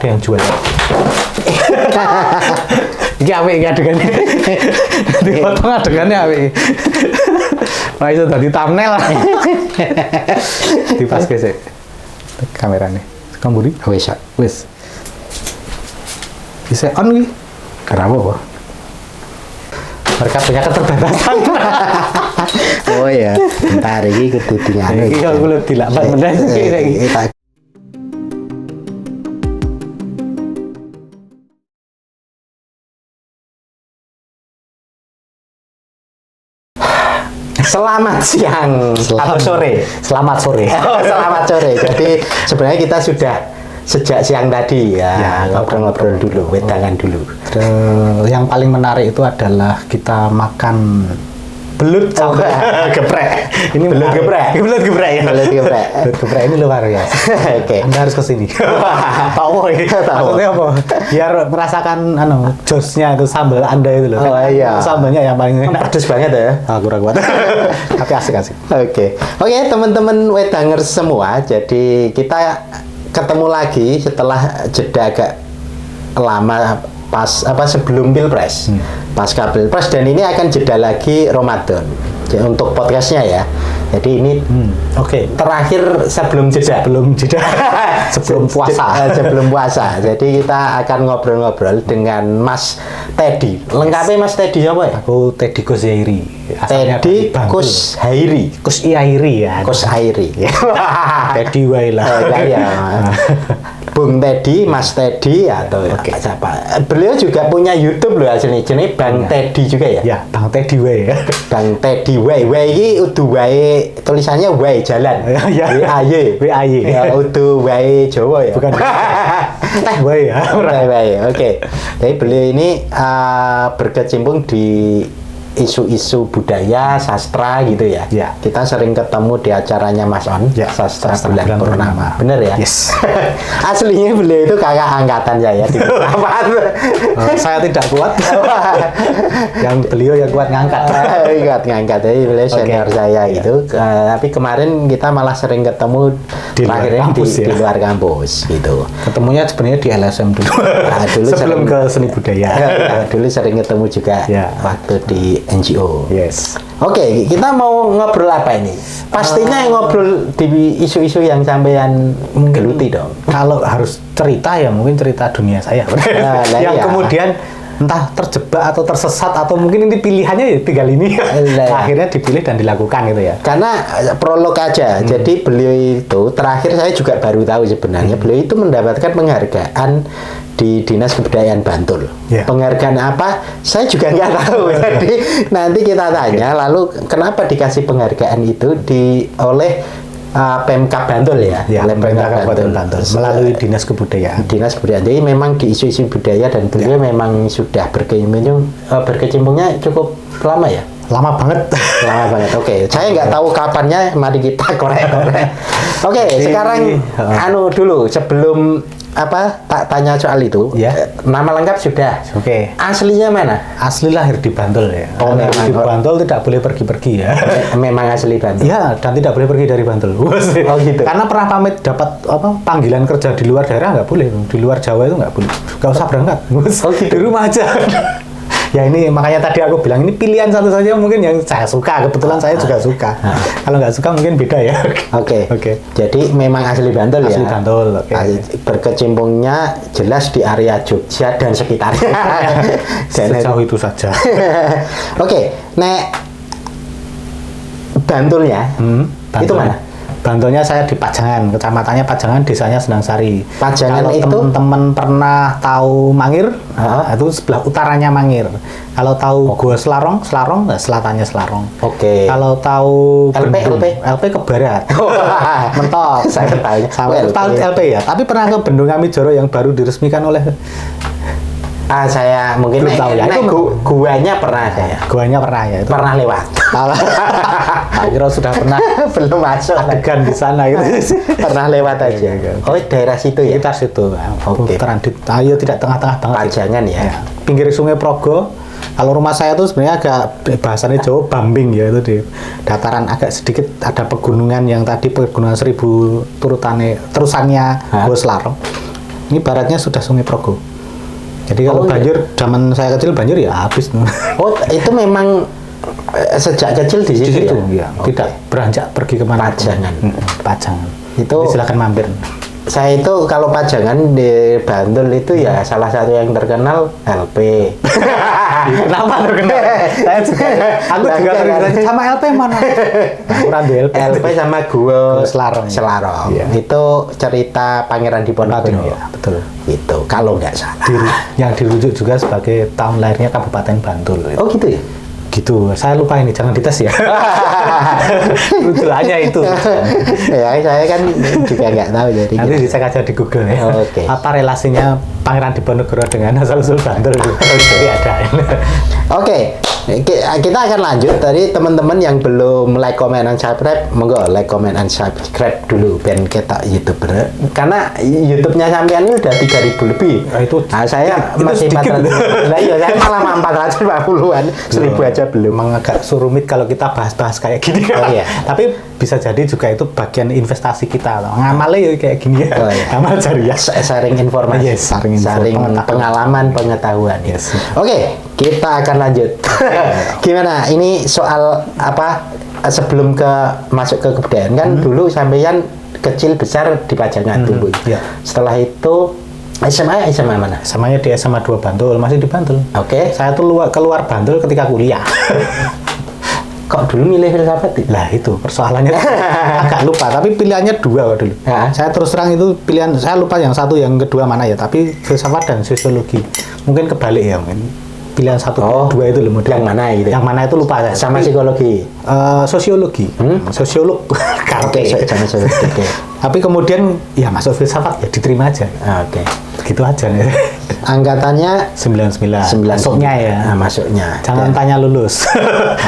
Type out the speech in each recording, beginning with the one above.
ada yang jual. Iki apik iki adegannya. Dipotong adegannya apik. Wah itu tadi thumbnail. Dipaske sik kamerane. Kamburi wis. Bisa on iki. Kenapa kok? Mereka punya keterbatasan. Oh ya, bentar iki kudu dinyane. Iki kalau kudu dilakban bener iki. Selamat siang atau sore. Selamat sore. Oh, selamat sore. Jadi sebenarnya kita sudah sejak siang tadi ya ngobrol-ngobrol dulu, wedangan dulu. Yang paling menarik itu adalah kita makan belut sama geprek. Ini belut geprek. Belut geprek ya. Belut geprek. Belut geprek ini luar biasa. Oke. Anda harus kesini. Tahu maksudnya apa? Biar merasakan josnya itu sambal Anda itu loh. Oh iya. Sambalnya yang paling enak. Pedes banget ya. Kurang kuat. Tapi asik-asik. Oke, teman-teman wedangers semua. Jadi kita ketemu lagi setelah jeda agak lama sebelum Pilpres. Pasca Pilpres, dan ini akan jeda lagi Ramadan. Jadi, untuk podcastnya ya. Jadi ini terakhir sebelum jeda. Sebelum puasa. Sebelum puasa. Jadi kita akan ngobrol-ngobrol dengan Mas Teddy. Lengkapnya Mas Teddy apa ya? Aku Teddy Kushairi. Teddy Kushairi. Kushairi ya. Kushairi. Teddy wae lah. Ya. Bung Teddy, Mas Teddy atau siapa? Beliau juga punya YouTube loh aslinya. Jenenge Bang Teddy juga ya? Ya, Bang Teddy wae ya. Bang Teddy wae. Wae iki udu wae tulisannya wae jalan. W-A-Y. Ya udu wae Jawa ya. Bukan. Wae ya. Wae. Oke. Jadi beliau ini berkecimpung di isu-isu budaya, sastra gitu ya. Ya. Kita sering ketemu di acaranya Mas On, Sastra Bulan Purnama. Bener ya? Yes. Aslinya beliau itu kakak angkatan saya di saya tidak kuat. Yang beliau yang kuat ngangkat. Ngangkat. Jadi beliau senior saya gitu. Tapi kemarin kita malah sering ketemu terakhirnya di luar kampus gitu. Ketemunya sebenarnya di LSM dulu. Dulu sebelum ke seni budaya. Dulu sering ketemu juga waktu di NGO. Yes. Oke, kita mau ngobrol apa ini? Pastinya ngobrol di isu-isu yang sampean geluti dong. Kalau harus cerita ya mungkin cerita dunia saya. Yang kemudian entah terjebak atau tersesat atau mungkin ini pilihannya ya tinggal ini. Akhirnya dipilih dan dilakukan gitu ya. Karena prolog aja. Jadi beliau itu terakhir saya juga baru tahu sebenarnya beliau itu mendapatkan penghargaan di Dinas Kebudayaan Bantul. Penghargaan apa? Saya juga nggak tahu. Jadi nanti kita tanya. Lalu kenapa dikasih penghargaan itu oleh Pemkab Bantul ya? Oleh Pemkab Bantul melalui Dinas Kebudayaan. Dinas Kebudayaan. Jadi memang di isu-isu budaya dan beliau memang sudah berkecimpungnya cukup lama ya? Lama banget. Oke. Saya nggak tahu kapannya. Mari kita korek-korek. Oke. Sekarang dulu sebelum tak tanya soal itu. Nama lengkap sudah. Aslinya mana? Asli lahir di Bantul ya. Memang di Bantul tidak boleh pergi-pergi ya. Memang asli Bantul. Ya, dan tidak boleh pergi dari Bantul. Gitu. Karena pernah pamit dapat panggilan kerja di luar daerah nggak boleh. Di luar Jawa itu nggak boleh. Nggak usah berangkat. Gitu. Di rumah aja. Ya ini makanya tadi aku bilang ini pilihan satu saja mungkin yang saya suka. Kebetulan saya juga suka. Kalau nggak suka mungkin beda ya. Oke. Jadi memang asli Bantul ya. Asli Bantul. Berkecimpungnya jelas di area Jogja dan sekitarnya. Sejauh itu saja. Oke. Nek Bantulnya itu mana? Bantulnya saya di Pajangan, kecamatannya Pajangan, desanya Senangsari. Pajangan. Kalau itu teman-teman pernah tahu Mangir, itu sebelah utaranya Mangir. Kalau tahu Gua Selarong, selatannya Selarong. Kalau tahu LP ke barat. Mentok. Saya tahu LP ya. Tapi pernah ke Bendung Kamijoro yang baru diresmikan oleh saya mungkin belum tahu ya. Itu guanya pernah saya. Guanya pernah ya. Itu pernah lewat. Akhirnya sudah pernah belum masuk adegan di sana gitu. Pernah lewat aja. Oh, daerah situ ya. Sekitar situ. Ayo tidak tengah-tengah banget. Pajangan ya. Pinggir Sungai Progo. Kalau rumah saya tuh sebenarnya agak bahasanya Jawa Bambing ya, itu di dataran agak sedikit ada pegunungan yang tadi pegunungan 1000 terusannya Gua Selarong. Ini baratnya sudah Sungai Progo. Jadi kalau banjir, zaman saya kecil banjir ya habis. Oh, itu memang sejak kecil di situ ya? Tidak beranjak pergi kemana. Pajangan. Pajangan. Itu jadi silakan mampir. Saya itu kalau Pajangan di Bantul itu ya salah satu yang terkenal LP. Kenapa terkenal? Saya juga, aku juga terkenal sama LP mana? Kurang LP sama Gua Selarong. Ya. Itu cerita Pangeran Diponegoro. Ya, betul. Itu kalau nggak salah. Yang dirujuk juga sebagai tahun lahirnya Kabupaten Bantul. Oh gitu ya? Gitu, saya lupa ini, jangan dites ya. Rujukannya itu. Ya, saya kan juga nggak tahu jadi. Nanti dicek aja di Google ya. Oke. Apa relasinya Pangeran Diponegoro dengan asal-usul Bantul? Jadi ada. Oke, kita akan lanjut. Tadi teman-teman yang belum like, comment, and subscribe, monggo like, comment, and subscribe dulu. Ben kita YouTuber. Karena YouTube-nya sampean ini udah 3.000 lebih. Itu. Nah, saya masih 400. Nah, iya, saya malah 450-an. 1.000 aja belum. Memang agak surumit kalau kita bahas-bahas kayak gini. Oh, iya. Tapi bisa jadi juga itu bagian investasi kita. Ngamalnya ya kayak gini ya. Oh, iya. Ngamal jariah. Sharing informasi. Yes, sharing pengalaman, pengetahuan. Yes. Oke, kita akan lanjut. Gimana? Ini soal apa? Sebelum masuk ke kebudayaan kan dulu sampeyan kecil besar di Pajangan dulu. Yeah. Setelah itu SMA mana? SMA-nya di SMA 2 Bantul, masih di Bantul. Oke. Saya tuh keluar Bantul ketika kuliah. Kok dulu milih filsafat? Lah itu persoalannya agak lupa, tapi pilihannya 2 kok dulu. Ya. Saya terus terang itu pilihan, saya lupa yang satu yang kedua mana ya, tapi filsafat dan sosiologi. Mungkin kebalik ya, mungkin pilihan 1 2 itu loh model. Yang mana gitu? Yang mana itu lupa saya. Sama psikologi. Sosiologi. Sosiolog. Oke, sama sosiologi. Tapi kemudian ya masuk filsafat ya diterima aja. Oke. Gitu aja nih. Angkatannya 99. 99. Masuknya ya. Nah, masuknya. Jangan tanya lulus.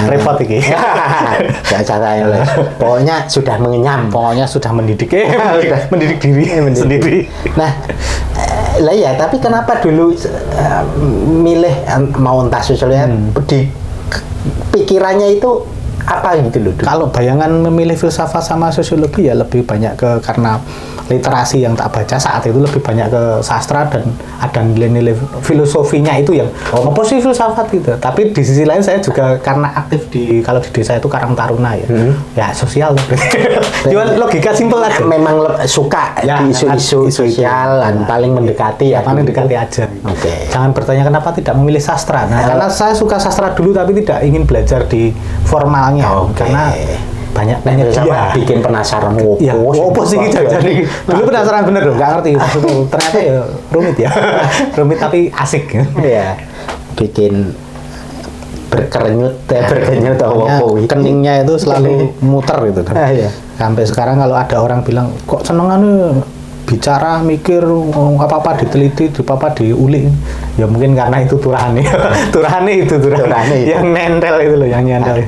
Repot ini. Gak usah lulus. Pokoknya sudah mengenyam. Pokoknya sudah mendidik. Mendidik diri sendiri. Nah, lah ya, tapi kenapa dulu milih mau entah sosiologi di pikirannya itu apa gitu loh? Kalau bayangan memilih filsafat sama sosiologi ya lebih banyak karena literasi yang tak baca saat itu lebih banyak ke sastra dan ada nilai-nilai filosofinya itu yang apa sih filsafat gitu. Tapi di sisi lain saya juga karena aktif kalau di desa itu Karang Taruna ya. Ya sosial. Cuman logika simpel aja. Memang suka ya, di isu-isu sosial dan paling mendekati ya. Paling mendekati aja. Oke. Jangan bertanya kenapa tidak memilih sastra. Nah, karena saya suka sastra dulu tapi tidak ingin belajar di formalnya. Karena banyak dia bikin penasaran opo sih jadi dulu penasaran bener loh, nggak ngerti maksudnya ternyata ya rumit ya. Rumit tapi asik ya, bikin berkerenyut keningnya itu selalu muter gitu kan. Sampai sekarang kalau ada orang bilang kok senengan bicara mikir apa-apa diteliti, apa-apa diulik, ya mungkin karena itu turahane itu yang nempel itu loh, yang nempel.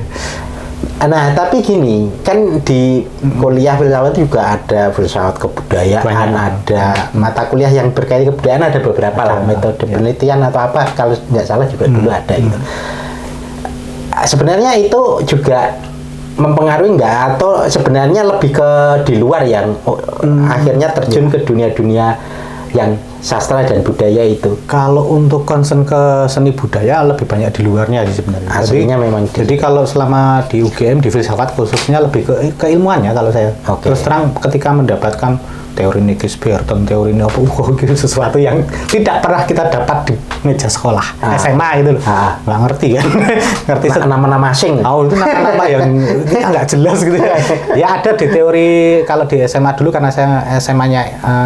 Nah, tapi gini, kan di kuliah filsafat juga ada filsafat kebudayaan, ada mata kuliah yang berkaitan kebudayaan, ada beberapa lah metode penelitian atau apa, kalau nggak salah juga dulu ada gitu. Sebenarnya itu juga mempengaruhi nggak, atau sebenarnya lebih ke di luar yang akhirnya terjun ke dunia-dunia yang sastra dan budaya itu? Kalau untuk concern ke seni budaya lebih banyak di luarnya sih sebenarnya. Aslinya memang. Jadi kalau selama di UGM di filsafat khususnya lebih ke keilmuannya kalau saya. Terus terang ketika mendapatkan teori Nicholas Berton, teori ini apa gitu, sesuatu yang tidak pernah kita dapat di meja sekolah SMA gitu loh. Nggak ngerti kan. Ngerti nama-nama asing. Itu nama-nama yang kita nggak jelas gitu ya. Ya ada di teori kalau di SMA dulu karena saya SMA-nya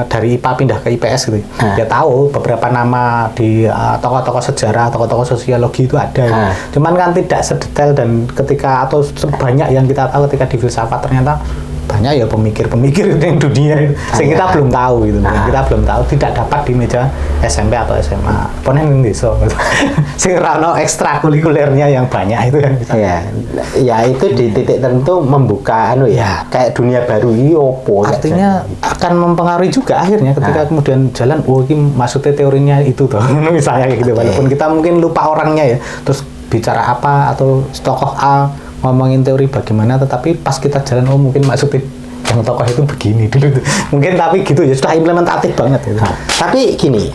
dari IPA pindah ke IPS gitu. Ya tahu beberapa nama di tokoh-tokoh sejarah, tokoh-tokoh sosiologi itu ada. Cuman kan tidak sedetail dan ketika atau sebanyak yang kita tahu ketika di filsafat ternyata banyak ya pemikir-pemikir yang dunia itu. Kita belum tahu gitu. Kita belum tahu, tidak dapat di meja SMP atau SMA. Ponen desa. Sing rano ekstrakurikulernya yang banyak itu kan. Ya itu di titik tertentu membuka kayak dunia baru ini opo. Artinya akan mempengaruhi juga akhirnya ketika kemudian jalan ini maksudnya teorinya itu toh. Misalnya kayak gitu. Walaupun kita mungkin lupa orangnya ya. Terus bicara apa atau tokoh A ngomongin teori bagaimana, tetapi pas kita jalan mungkin maksudnya tokoh itu begini dulu tuh. Mungkin tapi gitu ya, sudah implementatif banget gitu. Tapi gini,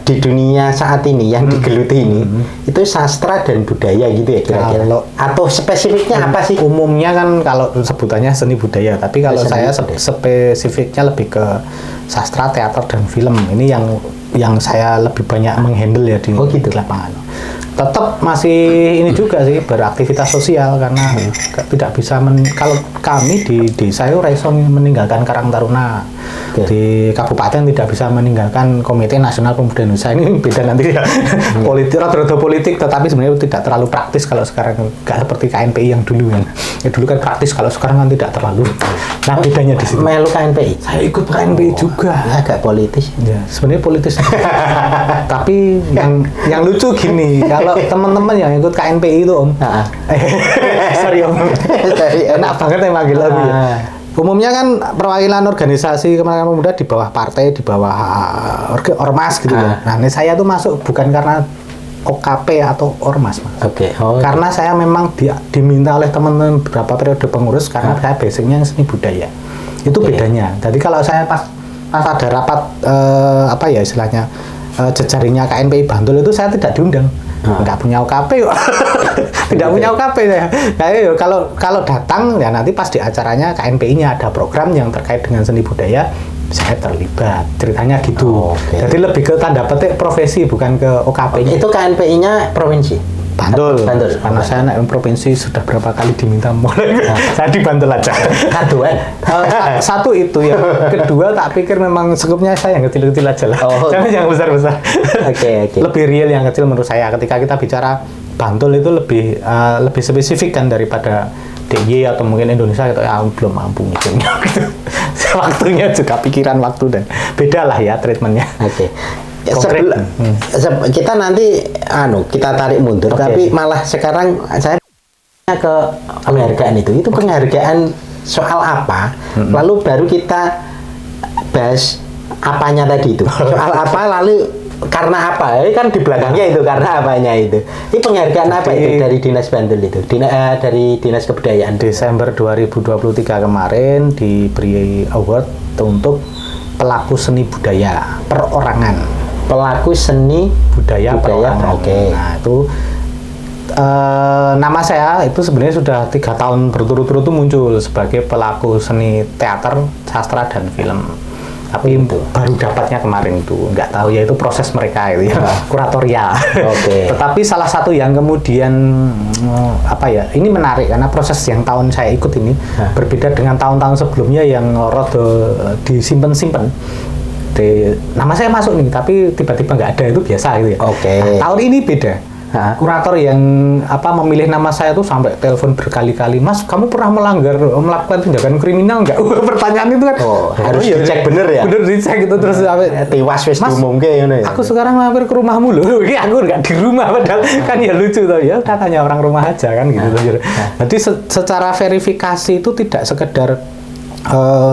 di dunia saat ini yang digeluti ini, itu sastra dan budaya gitu ya kira-kira? Atau spesifiknya apa sih? Umumnya kan kalau sebutannya seni budaya, tapi kalau saya spesifiknya lebih ke sastra, teater, dan film. Ini yang saya lebih banyak menghandle ya di lapangan. Tetap masih ini juga sih, beraktivitas sosial karena tidak bisa kalau kami di desa itu raiso meninggalkan Karang Taruna. Di kabupaten tidak bisa meninggalkan Komite Nasional Pemuda Indonesia. Ini beda nanti ya. Politik, rada politik, tetapi sebenarnya tidak terlalu praktis kalau sekarang, nggak seperti KNPI yang dulu kan. Ya dulu kan praktis, kalau sekarang kan tidak terlalu. Nah, bedanya di situ. Melu KNPI? Saya ikut KNPI juga. Ya, agak politis. Ya, sebenarnya politis. Tapi yang lucu gini, kalau teman-teman yang ikut KNPI itu Om. Sorry Om. Enak banget yang manggil aku ya. Umumnya kan perwakilan organisasi Kemerdekaan Pemuda di bawah partai, di bawah ormas gitu ya. Nah, ini saya tuh masuk bukan karena OKP atau ormas, Mas. Karena saya memang diminta oleh teman-teman beberapa periode pengurus karena saya basicnya seni budaya. Itu bedanya. Jadi kalau saya pas ada rapat apa ya istilahnya jejaringnya KNPI Bantul itu saya tidak diundang. Nggak punya OKP kok. Tidak punya OKP ya. Nah, kalau datang ya nanti pas di acaranya KNPI-nya ada program yang terkait dengan seni budaya, saya terlibat. Ceritanya gitu. Jadi lebih ke tanda petik profesi bukan ke OKP-nya. Itu KNPI-nya provinsi? Bantul. Karena saya naik provinsi sudah berapa kali diminta mulai. Saya di Bantul aja. Satu itu yang kedua tak pikir memang skupnya saya yang kecil-kecil aja lah. Jangan yang besar-besar. Lebih real yang kecil menurut saya. Ketika kita bicara Bantul itu lebih spesifik kan daripada DIY atau mungkin Indonesia gitu. Ya belum mampu mikirnya gitu. Waktunya juga pikiran waktu dan beda lah ya treatmentnya. Kita nanti kita tarik mundur, tapi malah sekarang saya ke penghargaan itu penghargaan soal apa, lalu baru kita bahas apanya tadi itu soal apa, lalu karena apa, ini kan di belakangnya itu karena apanya itu. Ini penghargaan apa itu dari Dinas Bantul itu, dari Dinas Kebudayaan? Desember 2023 kemarin diberi award untuk pelaku seni budaya perorangan. Pelaku seni budaya. Nah itu nama saya itu sebenarnya sudah 3 tahun berturut-turut itu muncul sebagai pelaku seni teater, sastra dan film. Tapi baru dapatnya kemarin itu, nggak tahu ya itu proses mereka itu ya, kuratorial. Tetapi salah satu yang kemudian apa ya, ini menarik karena proses yang tahun saya ikut ini berbeda dengan tahun-tahun sebelumnya yang rada disimpan-simpan. Nama saya masuk nih, tapi tiba-tiba nggak ada, itu biasa gitu ya. Nah, tahun ini beda. Kurator yang memilih nama saya tuh sampai telepon berkali-kali, Mas, kamu pernah melakukan tindakan kriminal nggak? Pertanyaan itu kan harus dicek bener ya. Bener dicek gitu terus tiwas wis diumumke ngono ya. Aku sekarang mampir ke rumahmu loh. Aku nggak di rumah padahal kan ya lucu tuh ya, katanya orang rumah aja kan gitu. Jadi secara verifikasi itu tidak sekedar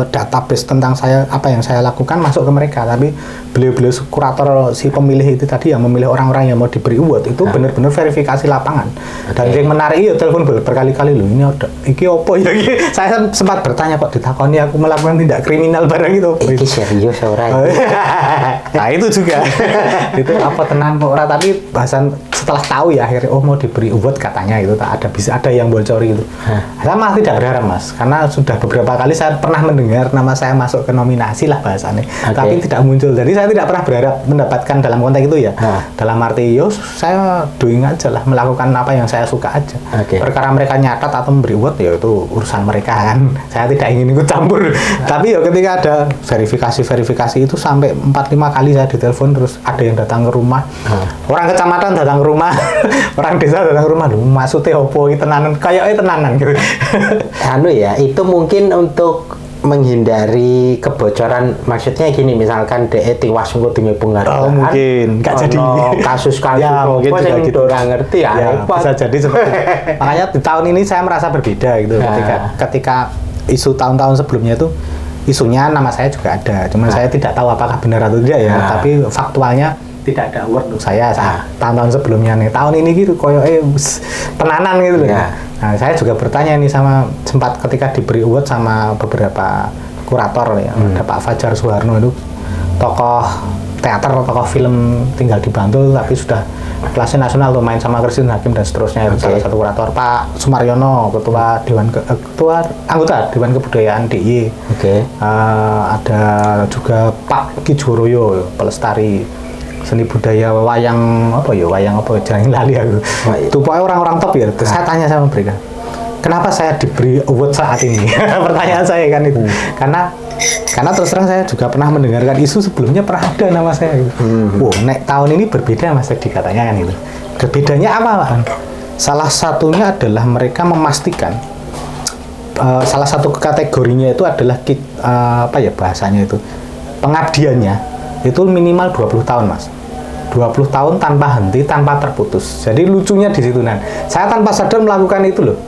database tentang saya, apa yang saya lakukan masuk ke mereka, tapi beliau-beliau kurator si pemilih itu tadi yang memilih orang-orang yang mau diberi award itu benar-benar verifikasi lapangan. Dan yang menarik itu telepon berkali-kali loh, ini ada iki opo ya iki. Saya sempat bertanya kok ditakoni aku melakukan tindak kriminal barang itu. Iki serius ora. Nah itu juga itu apa tenang kok ora, tapi bahasan setelah tahu ya akhirnya mau diberi award katanya itu bisa ada yang bocor gitu. Saya malah tidak berharap Mas, karena sudah beberapa kali saya pernah mendengar nama saya masuk ke nominasi lah bahasannya, tapi tidak muncul. Jadi saya tidak pernah berharap mendapatkan dalam konteks itu ya. Dalam arti saya doing aja lah, melakukan apa yang saya suka aja. Perkara mereka nyatat atau memberi award ya itu urusan mereka kan. Saya tidak ingin ikut campur. Tapi ya ketika ada verifikasi itu sampai 4-5 kali saya ditelepon, terus ada yang datang ke rumah. Orang kecamatan datang ke rumah, orang desa datang ke rumah, lu maksudnya opo iki tenanan, kayaknya tenanan gitu. Ya, itu mungkin untuk menghindari kebocoran, maksudnya gini, misalkan DE tiwas engko demi penghargaan. Mungkin nggak jadi kasus-kasus ya, mungkin juga gitu. Orang ngerti ya. Bisa jadi seperti itu. Makanya di tahun ini saya merasa berbeda gitu. Ketika isu tahun-tahun sebelumnya itu isunya nama saya juga ada, cuman saya tidak tahu apakah benar atau tidak ya. Tapi faktualnya tidak ada award untuk saya saat tahun-tahun sebelumnya nih. Tahun ini gitu koyo tenanan gitu loh. Nah, saya juga bertanya nih sempat ketika diberi award sama beberapa kurator ya. Ada Pak Fajar Suharno itu tokoh teater, tokoh film tinggal di Bantul tapi sudah kelasnya nasional tuh, main sama Christine Hakim dan seterusnya. Salah satu kurator. Pak Sumaryono, ketua anggota Dewan Kebudayaan DIY. Ada juga Pak Ki Joroyo, pelestari seni budaya wayang jangan lali aku. Itu pokoknya orang-orang top ya. Terus saya tanya sama mereka, kenapa saya diberi award saat ini? Pertanyaan saya kan itu. Karena terus terang saya juga pernah mendengarkan isu sebelumnya pernah ada nama saya. Nek tahun ini berbeda Mas Edi katanya kan itu. Berbedanya apa kan? Salah satunya adalah mereka memastikan salah satu kategorinya itu adalah bahasanya itu pengabdiannya itu minimal 20 tahun Mas. 20 tahun tanpa henti, tanpa terputus. Jadi lucunya di situ saya tanpa sadar melakukan itu loh.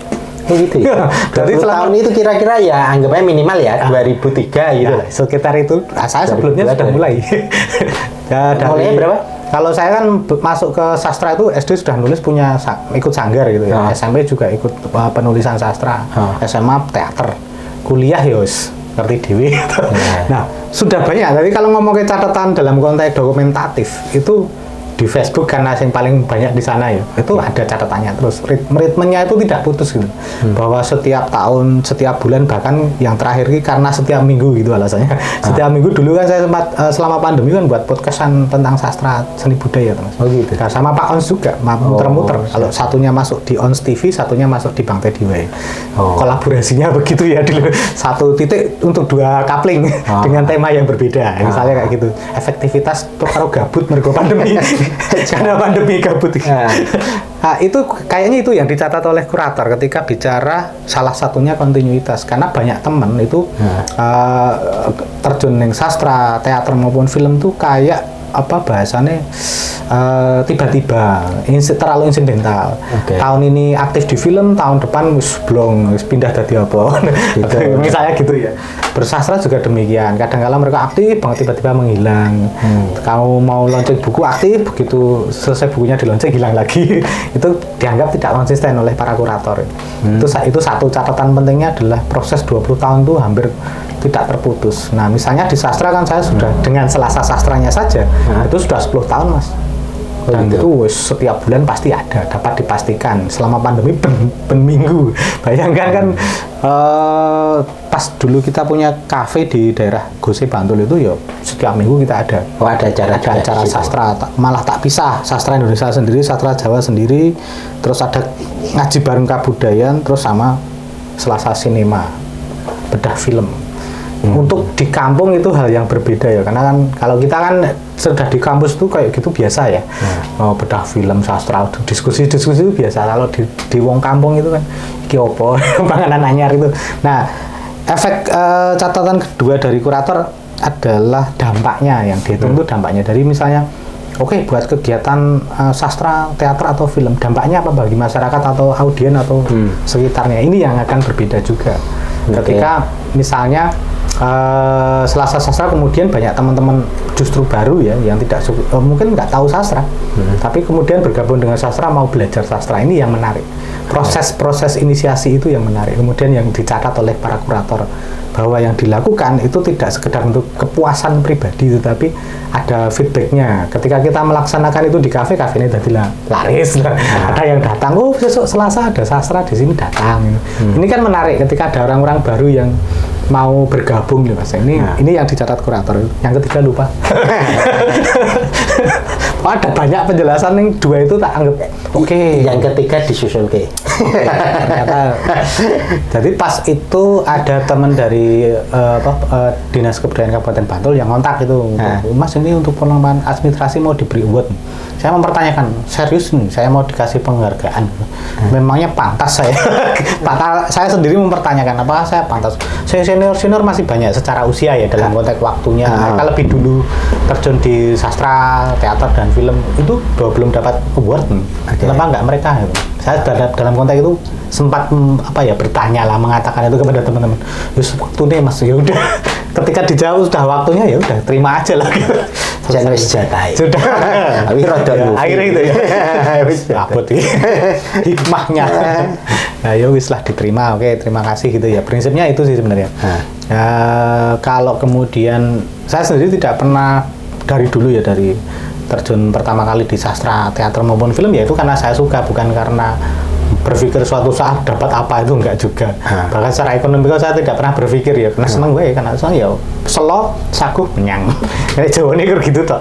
Gitu ya. Jadi tahun itu kira-kira ya anggapnya minimal ya 2003 gitu. Sekitar itu. Saya sebelumnya sudah mulai. Mulainya berapa? Kalau saya kan masuk ke sastra itu SD sudah nulis ikut sanggar gitu ya. SMP juga ikut penulisan sastra. SMA teater. Kuliah yos ngerti dewi. Nah, sudah banyak. Tapi kalau ngomong ke catatan dalam konteks dokumentatif itu di Facebook karena yang paling banyak di sana ya itu ada catatannya terus ritmenya itu tidak putus gitu bahwa setiap tahun setiap bulan bahkan yang terakhir ini karena setiap minggu gitu alasannya setiap minggu dulu kan saya sempat selama pandemi kan buat podcastan tentang sastra seni budaya Mas. Gitu. Nah, sama Pak Ons juga muter-muter kalau satunya masuk di Ons TV satunya masuk di Bang Teddy Way. Kolaborasinya begitu ya dulu satu titik untuk dua coupling dengan tema yang berbeda misalnya kayak gitu efektivitas kalau gabut mergo pandemi karena pandemi gabut. Nah, itu kayaknya itu yang dicatat oleh kurator ketika bicara salah satunya kontinuitas karena banyak teman itu terjun yang sastra, teater maupun film tuh kayak bahasanya tiba-tiba terlalu insidental. Tahun ini aktif di film, tahun depan pindah dari apa gitu. Misalnya gitu ya. Bersastra juga demikian, kadang-kala mereka aktif banget tiba-tiba menghilang. Kamu mau launching buku aktif, begitu selesai bukunya di launching hilang lagi. Itu dianggap tidak konsisten oleh para kurator. Itu satu catatan pentingnya adalah proses 20 tahun itu hampir tidak terputus. Nah, misalnya di sastra kan saya sudah dengan Selasa Sastranya saja itu sudah 10 tahun Mas. Dan itu setiap bulan pasti ada, dapat dipastikan selama pandemi ben minggu. Bayangkan kan pas dulu kita punya kafe di daerah Gose Bantul itu ya setiap minggu kita ada. Ada acara sastra, malah tak pisah, sastra Indonesia sendiri, sastra Jawa sendiri, terus ada ngaji bareng kebudayaan, terus sama Selasa Sinema, bedah film. Untuk di kampung itu hal yang berbeda ya, karena kan kalau kita kan sudah di kampus itu kayak gitu biasa ya, bedah film sastra, diskusi itu biasa. Kalau di wong kampung itu kan iki opo panganan anyar itu. Nah, efek catatan kedua dari kurator adalah dampaknya yang dihitung itu dampaknya dari misalnya buat kegiatan sastra, teater atau film, dampaknya apa bagi masyarakat atau audien atau sekitarnya. Ini yang akan berbeda juga. Ketika misalnya Selasa Sastra kemudian banyak teman-teman justru baru ya yang tidak mungkin nggak tahu sastra, tapi kemudian bergabung dengan sastra mau belajar sastra, ini yang menarik. Proses inisiasi itu yang menarik. Kemudian yang dicatat oleh para kurator bahwa yang dilakukan itu tidak sekedar untuk kepuasan pribadi, tetapi ada feedbacknya. Ketika kita melaksanakan itu di kafe ini tadi laris lah. Ada yang datang, besok Selasa ada sastra di sini datang. Ini kan menarik ketika ada orang-orang baru yang mau bergabung nih Mas. Ini yang dicatat kurator. Yang ketiga lupa. Ada banyak penjelasan yang dua itu tak anggap Yang ketiga disusun ternyata. Jadi pas itu ada teman dari Dinas Kebudayaan Kabupaten Bantul yang kontak itu, Mas ini untuk pengembangan administrasi mau diberi award. Saya mempertanyakan, serius nih, saya mau dikasih penghargaan. Memangnya pantas saya? Saya sendiri mempertanyakan, apakah saya pantas? Saya senior masih banyak secara usia ya dalam konteks waktunya. Mereka lebih dulu terjun di sastra, teater dan film itu belum dapat award. Kenapa nggak mereka? Gitu. Saya dalam konteks itu sempat bertanya lah, mengatakan itu kepada teman-teman. Yus waktu nih mas, ya udah. Ketika dijawab sudah waktunya ya udah terima aja lah. Jangan wis jatai. Sudah. Tapi rodok ya, akhirnya itu ya. Abot hikmahnya. Nah ya wis lah diterima. Oke, terima kasih gitu ya. Prinsipnya itu sih sebenarnya. Kalau kemudian saya sendiri tidak pernah dari dulu ya, dari terjun pertama kali di sastra teater maupun film ya itu karena saya suka, bukan karena berpikir suatu saat dapat apa, itu enggak juga. Bahkan secara ekonomi saya tidak pernah berpikir ya, karena seneng gue karena saya selo saguh menyang. Kayak Jawa ini gitu toh.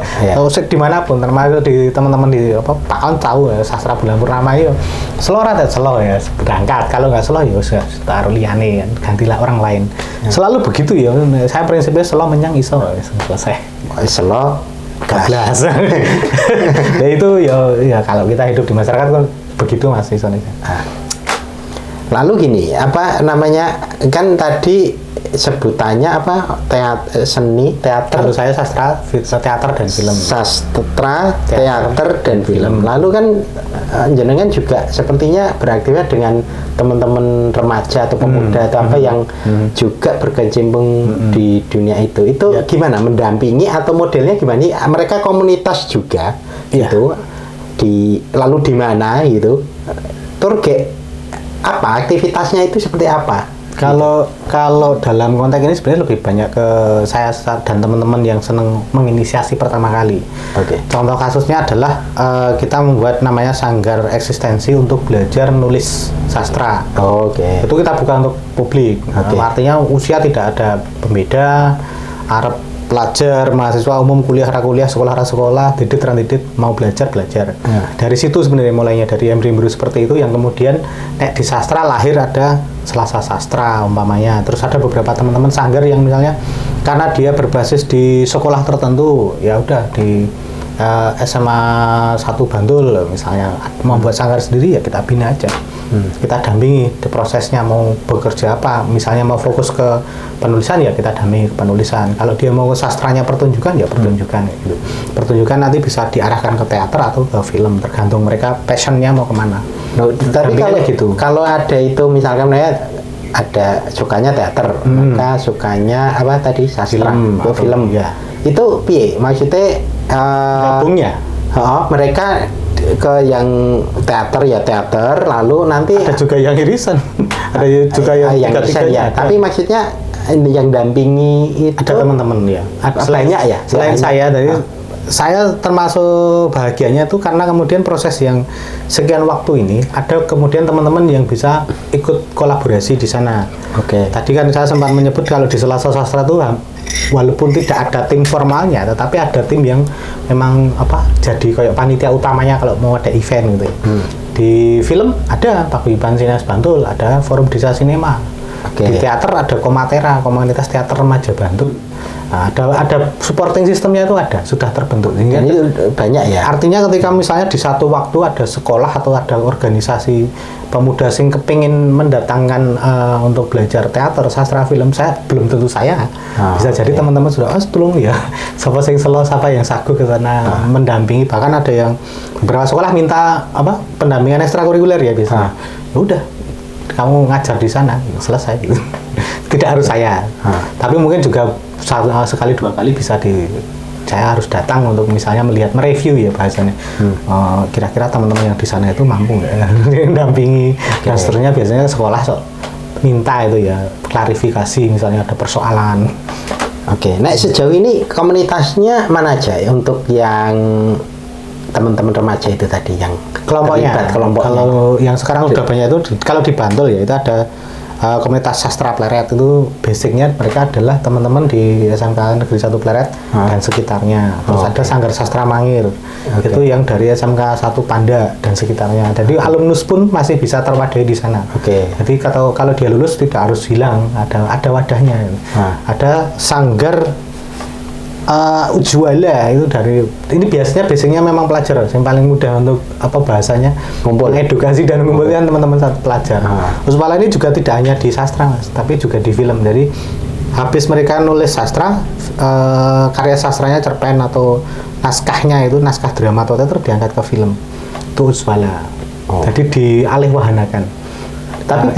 Dimanapun, termasuk di teman-teman di Pak On tahu ya, sastra bulan purnama itu selo rada selo ya berangkat, kalau nggak selo ya sudah taruh liane, gantilah orang lain. Selalu begitu ya. Saya prinsipnya selo menyang iso selesai. Selo gablas. Nah itu ya kalau kita hidup di masyarakat kan begitu Mas Indonesia. Lalu gini, apa namanya, kan tadi sebutannya apa, seni teater. Kalau saya sastra teater dan film. Sastra teater dan film. Lalu kan jenengan juga sepertinya beraktifnya dengan teman-teman remaja atau pemuda atau apa yang juga berkecimpung di dunia itu. Itu gimana mendampingi atau modelnya gimana? Mereka komunitas juga gitu. Lalu di mana gitu, target apa aktivitasnya itu seperti apa? Kalau dalam konteks ini sebenarnya lebih banyak ke saya dan teman-teman yang senang menginisiasi pertama kali. Contoh kasusnya adalah kita membuat namanya Sanggar Eksistensi untuk belajar nulis sastra. Itu kita buka untuk publik. Artinya usia tidak ada pembeda, Arab pelajar, mahasiswa umum, kuliah, sekolah, didit, mau belajar. Dari situ sebenarnya mulainya, dari embrio seperti itu yang kemudian di sastra lahir ada Selasa Sastra umpamanya. Terus ada beberapa teman-teman sanggar yang misalnya karena dia berbasis di sekolah tertentu, ya udah di SMA 1 Bantul misalnya membuat sanggar sendiri, ya kita bina aja. Kita dampingi di prosesnya, mau bekerja apa, misalnya mau fokus ke penulisan ya kita dampingi ke penulisan. Kalau dia mau ke sastranya pertunjukan ya pertunjukan gitu. Pertunjukan nanti bisa diarahkan ke teater atau ke film, tergantung mereka passionnya mau kemana. Tapi kalau ada itu misalkan ada sukanya teater, maka sukanya apa tadi, sastra, film ya. Itu piye? Maksudnya gabungnya? Mereka ke yang teater ya teater, lalu nanti ada juga yang irisan, ada juga yang irisan ya. Tapi maksudnya yang dampingi itu ada teman-teman ya. Banyak ya. Selain saya dari saya termasuk bahagianya tuh karena kemudian proses yang sekian waktu ini ada kemudian teman-teman yang bisa ikut kolaborasi di sana. Tadi kan saya sempat menyebut kalau di Selasa Sastra tuh walaupun tidak ada tim formalnya, tetapi ada tim yang memang jadi kayak panitia utamanya kalau mau ada event gitu. Di film ada Paguyuban Sineas Bantul, ada Forum Desa Sinema. Di teater ada Komatera, Komunitas Teater Remaja Bantul. Nah, ada supporting sistemnya itu sudah terbentuk. Dan itu banyak ya. Artinya ketika misalnya di satu waktu ada sekolah atau ada organisasi pemuda sing kepingin mendatangkan untuk belajar teater, sastra, film, saya belum tentu saya. Bisa jadi teman-teman sudah tolong ya. Siapa sing selo, siapa yang sagu ke sana mendampingi. Bahkan ada yang beberapa sekolah minta pendampingan ekstrakurikuler ya biasanya. Ya udah, kamu ngajar di sana, selesai. Tidak harus saya. Tapi mungkin juga sekali dua kali bisa saya harus datang untuk misalnya mereview ya bahasanya. Kira-kira teman-teman yang di sana itu mampu nggak dampingi. Dan seterusnya biasanya sekolah minta itu ya klarifikasi misalnya ada persoalan. Nah sejauh ini komunitasnya mana aja ya untuk yang teman-teman remaja itu tadi yang kelompoknya? Kalau yang sekarang sudah banyak itu kalau di Bantul ya itu ada komunitas sastra Pleret. Itu basicnya mereka adalah teman-teman di SMK Negeri 1 Pleret dan sekitarnya. Terus ada Sanggar Sastra Mangir, itu yang dari SMK 1 Panda dan sekitarnya. Jadi alumnus pun masih bisa terwadai di sana. Jadi kalau dia lulus tidak harus hilang, ada wadahnya. Ada Sanggar Ujuala, itu ini biasanya basicnya memang pelajar yang paling mudah untuk bahasanya edukasi dan mengumpulkan teman-teman pelajar. Ujuala ini juga tidak hanya di sastra Mas, tapi juga di film. Jadi habis mereka nulis sastra, karya sastranya cerpen atau naskahnya itu naskah drama atau teater diangkat ke film itu Uzwala. Jadi dialihwahanakan. Tapi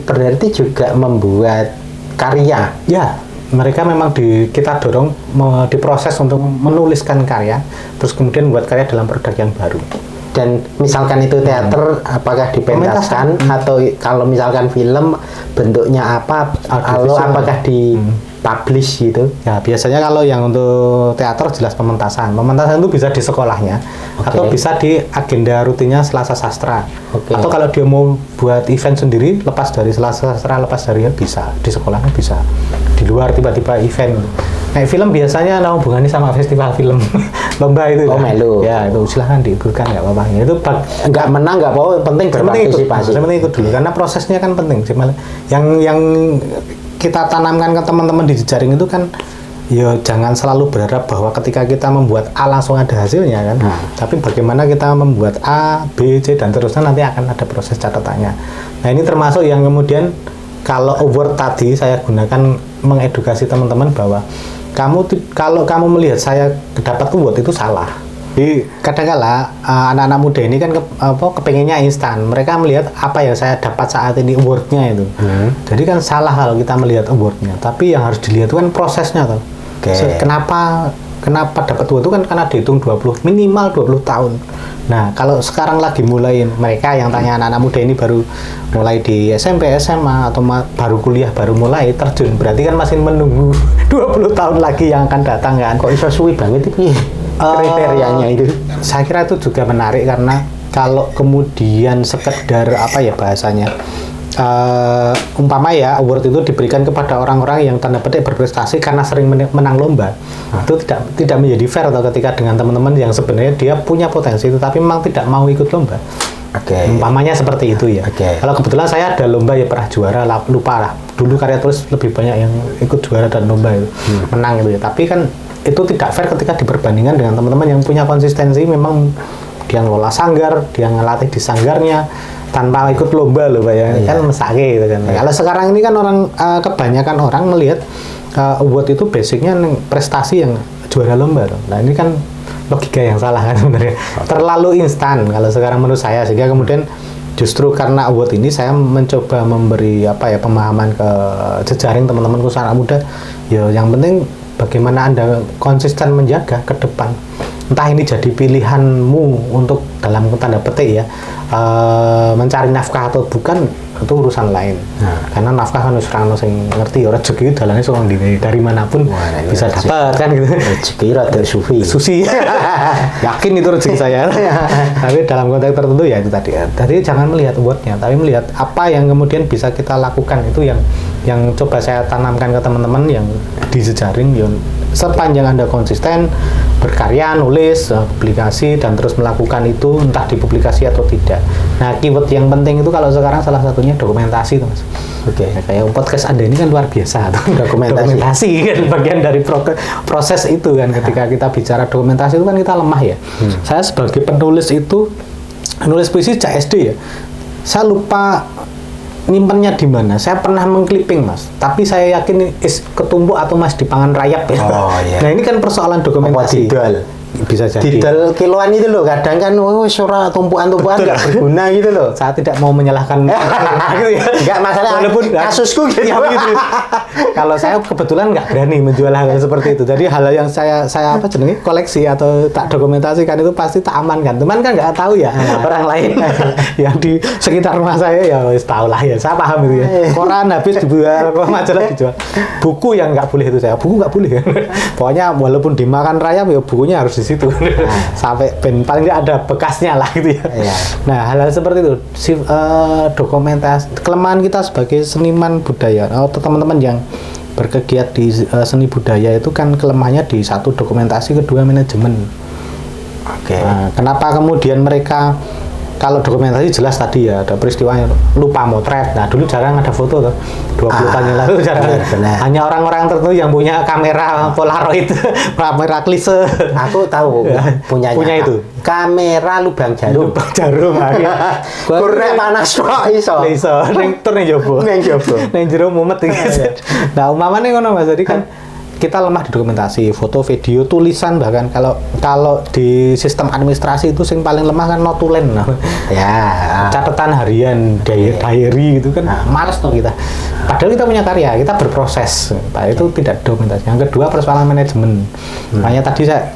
berarti juga membuat karya. Ya, mereka memang kita dorong diproses untuk menuliskan karya, terus kemudian buat karya dalam produk yang baru. Dan misalkan itu teater, apakah dipentaskan atau kalau misalkan film bentuknya apa, lalu apakah dipublish gitu? Ya biasanya kalau yang untuk teater jelas pementasan. Pementasan itu bisa di sekolahnya atau bisa di agenda rutinnya Selasa Sastra. Atau kalau dia mau buat event sendiri, lepas dari Selasa Sastra, lepas dari bisa di sekolahnya bisa. Di luar tiba-tiba event. Kayak film biasanya ada hubungannya sama festival film lomba itu. Melu. Ya itu silahkan diikutkan nggak apa-apa. Itu nggak menang nggak apa-apa, penting berpartisipasi. Yang penting ikut dulu karena prosesnya kan penting. Yang kita tanamkan ke teman-teman di jejaring itu kan, ya jangan selalu berharap bahwa ketika kita membuat A langsung ada hasilnya kan. Tapi bagaimana kita membuat A, B, C dan terusnya nanti akan ada proses catatannya. Nah ini termasuk yang kemudian kalau award tadi saya gunakan mengedukasi teman-teman bahwa kalau kamu melihat saya dapat award itu salah. Jadi kadang-kala anak-anak muda ini kan kepengennya instan. Mereka melihat apa yang saya dapat saat ini awardnya itu. Jadi kan salah kalau kita melihat awardnya. Tapi yang harus dilihat itu kan prosesnya tuh. Kenapa dapat award itu kan karena dihitung minimal 20 tahun. Nah kalau sekarang lagi mulai mereka yang tanya anak-anak muda ini baru mulai di SMP, SMA atau baru kuliah baru mulai terjun, berarti kan masih menunggu 20 tahun lagi yang akan datang kan. Kok iso suwi banget itu kriterianya itu? Saya kira itu juga menarik karena kalau kemudian sekedar apa ya bahasanya, umpama ya award itu diberikan kepada orang-orang yang tanda petik berprestasi karena sering menang lomba, itu tidak menjadi fair atau ketika dengan teman-teman yang sebenarnya dia punya potensi itu tapi memang tidak mau ikut lomba. Umpamanya seperti itu ya. Kalau kebetulan saya ada lomba ya pernah juara, lupa lah. Dulu karya tulis lebih banyak yang ikut juara dan lomba itu menang gitu ya. Tapi kan itu tidak fair ketika diperbandingkan dengan teman-teman yang punya konsistensi, memang dia ngelola sanggar, dia ngelatih di sanggarnya tanpa ikut lomba loh Pak ya. Kan mesake gitu kan. Kalau sekarang ini kan kebanyakan orang melihat award itu basicnya prestasi yang juara lomba loh. Nah ini kan logika yang salah kan sebenarnya. Terlalu instan kalau sekarang menurut saya, sehingga kemudian justru karena award ini saya mencoba memberi pemahaman ke jejaring teman-temanku anak muda. Ya yang penting bagaimana Anda konsisten menjaga ke depan. Entah ini jadi pilihanmu untuk dalam tanda petik ya, mencari nafkah atau bukan, itu urusan lain. Karena nafkah kan orang sing ngerti, rezeki dalane soal dari manapun bisa dapat kan gitu. Rezeki rada sufi. Yakin itu rezeki saya. Tapi dalam konteks tertentu ya itu tadi. Jadi jangan melihat awardnya, tapi melihat apa yang kemudian bisa kita lakukan. Itu yang coba saya tanamkan ke teman-teman yang di jejaring. Sepanjang Anda konsisten berkarya, nulis, publikasi, dan terus melakukan itu entah dipublikasi atau tidak. Nah, keyword yang penting itu kalau sekarang salah satunya dokumentasi, Mas. Kayak podcast Anda ini kan luar biasa, dokumentasi kan bagian dari proses itu kan. Ketika kita bicara dokumentasi itu kan kita lemah ya. Saya sebagai penulis itu nulis puisi sejak SD ya. Saya lupa nyimpennya di mana. Saya pernah mengclipping Mas, tapi saya yakin ketumbuk atau Mas di pangan rayap ya. Nah ini kan persoalan dokumentasi. Bisa jadi. Didel kiloan itu loh, kadang kan suara tumpuan-tumpuan nggak berguna gitu loh. Saya tidak mau menyalahkan gitu ya. Nggak masalah, walaupun kasusku gitu. gitu. Kalau saya kebetulan nggak berani menjual hal seperti itu. Jadi hal yang saya koleksi atau tak dokumentasikan itu pasti tak amankan. Teman kan nggak tahu ya orang lain yang di sekitar rumah saya ya wis tahu lah ya. Saya paham itu ya. Koran habis dijual, majalah dijual. Buku yang nggak boleh itu buku nggak boleh. Pokoknya walaupun dimakan rayap ya bukunya harus di situ. Sampai paling nggak ada bekasnya lah gitu ya. Nah hal-hal seperti itu dokumentasi. Kelemahan kita sebagai seniman budaya atau teman-teman yang berkegiat di seni budaya itu kan kelemahannya di satu dokumentasi, kedua manajemen. Nah, kenapa kemudian mereka kalau dokumentasi jelas tadi ya ada peristiwa lupa motret. Nah dulu jarang ada foto tuh 20 tahun yang lalu jarang. Hanya orang-orang tertentu yang punya kamera Polaroid, kamera klise. Aku tahu punya itu. Kamera lubang jarum. Lubang jarum. Kurek panas kok iso. Ning tur ning jowo. Ning jowo. Ning jero mumet iki. Nah umpamane ngono Mas, jadi kan kita lemah di dokumentasi, foto, video, tulisan, bahkan kalau di sistem administrasi itu yang paling lemah kan notulen. Ya, catatan harian, diary gitu kan. Males tuh kita. Padahal kita punya karya, kita berproses. Itu tidak dokumentasi. Yang kedua persoalan manajemen. Makanya tadi saya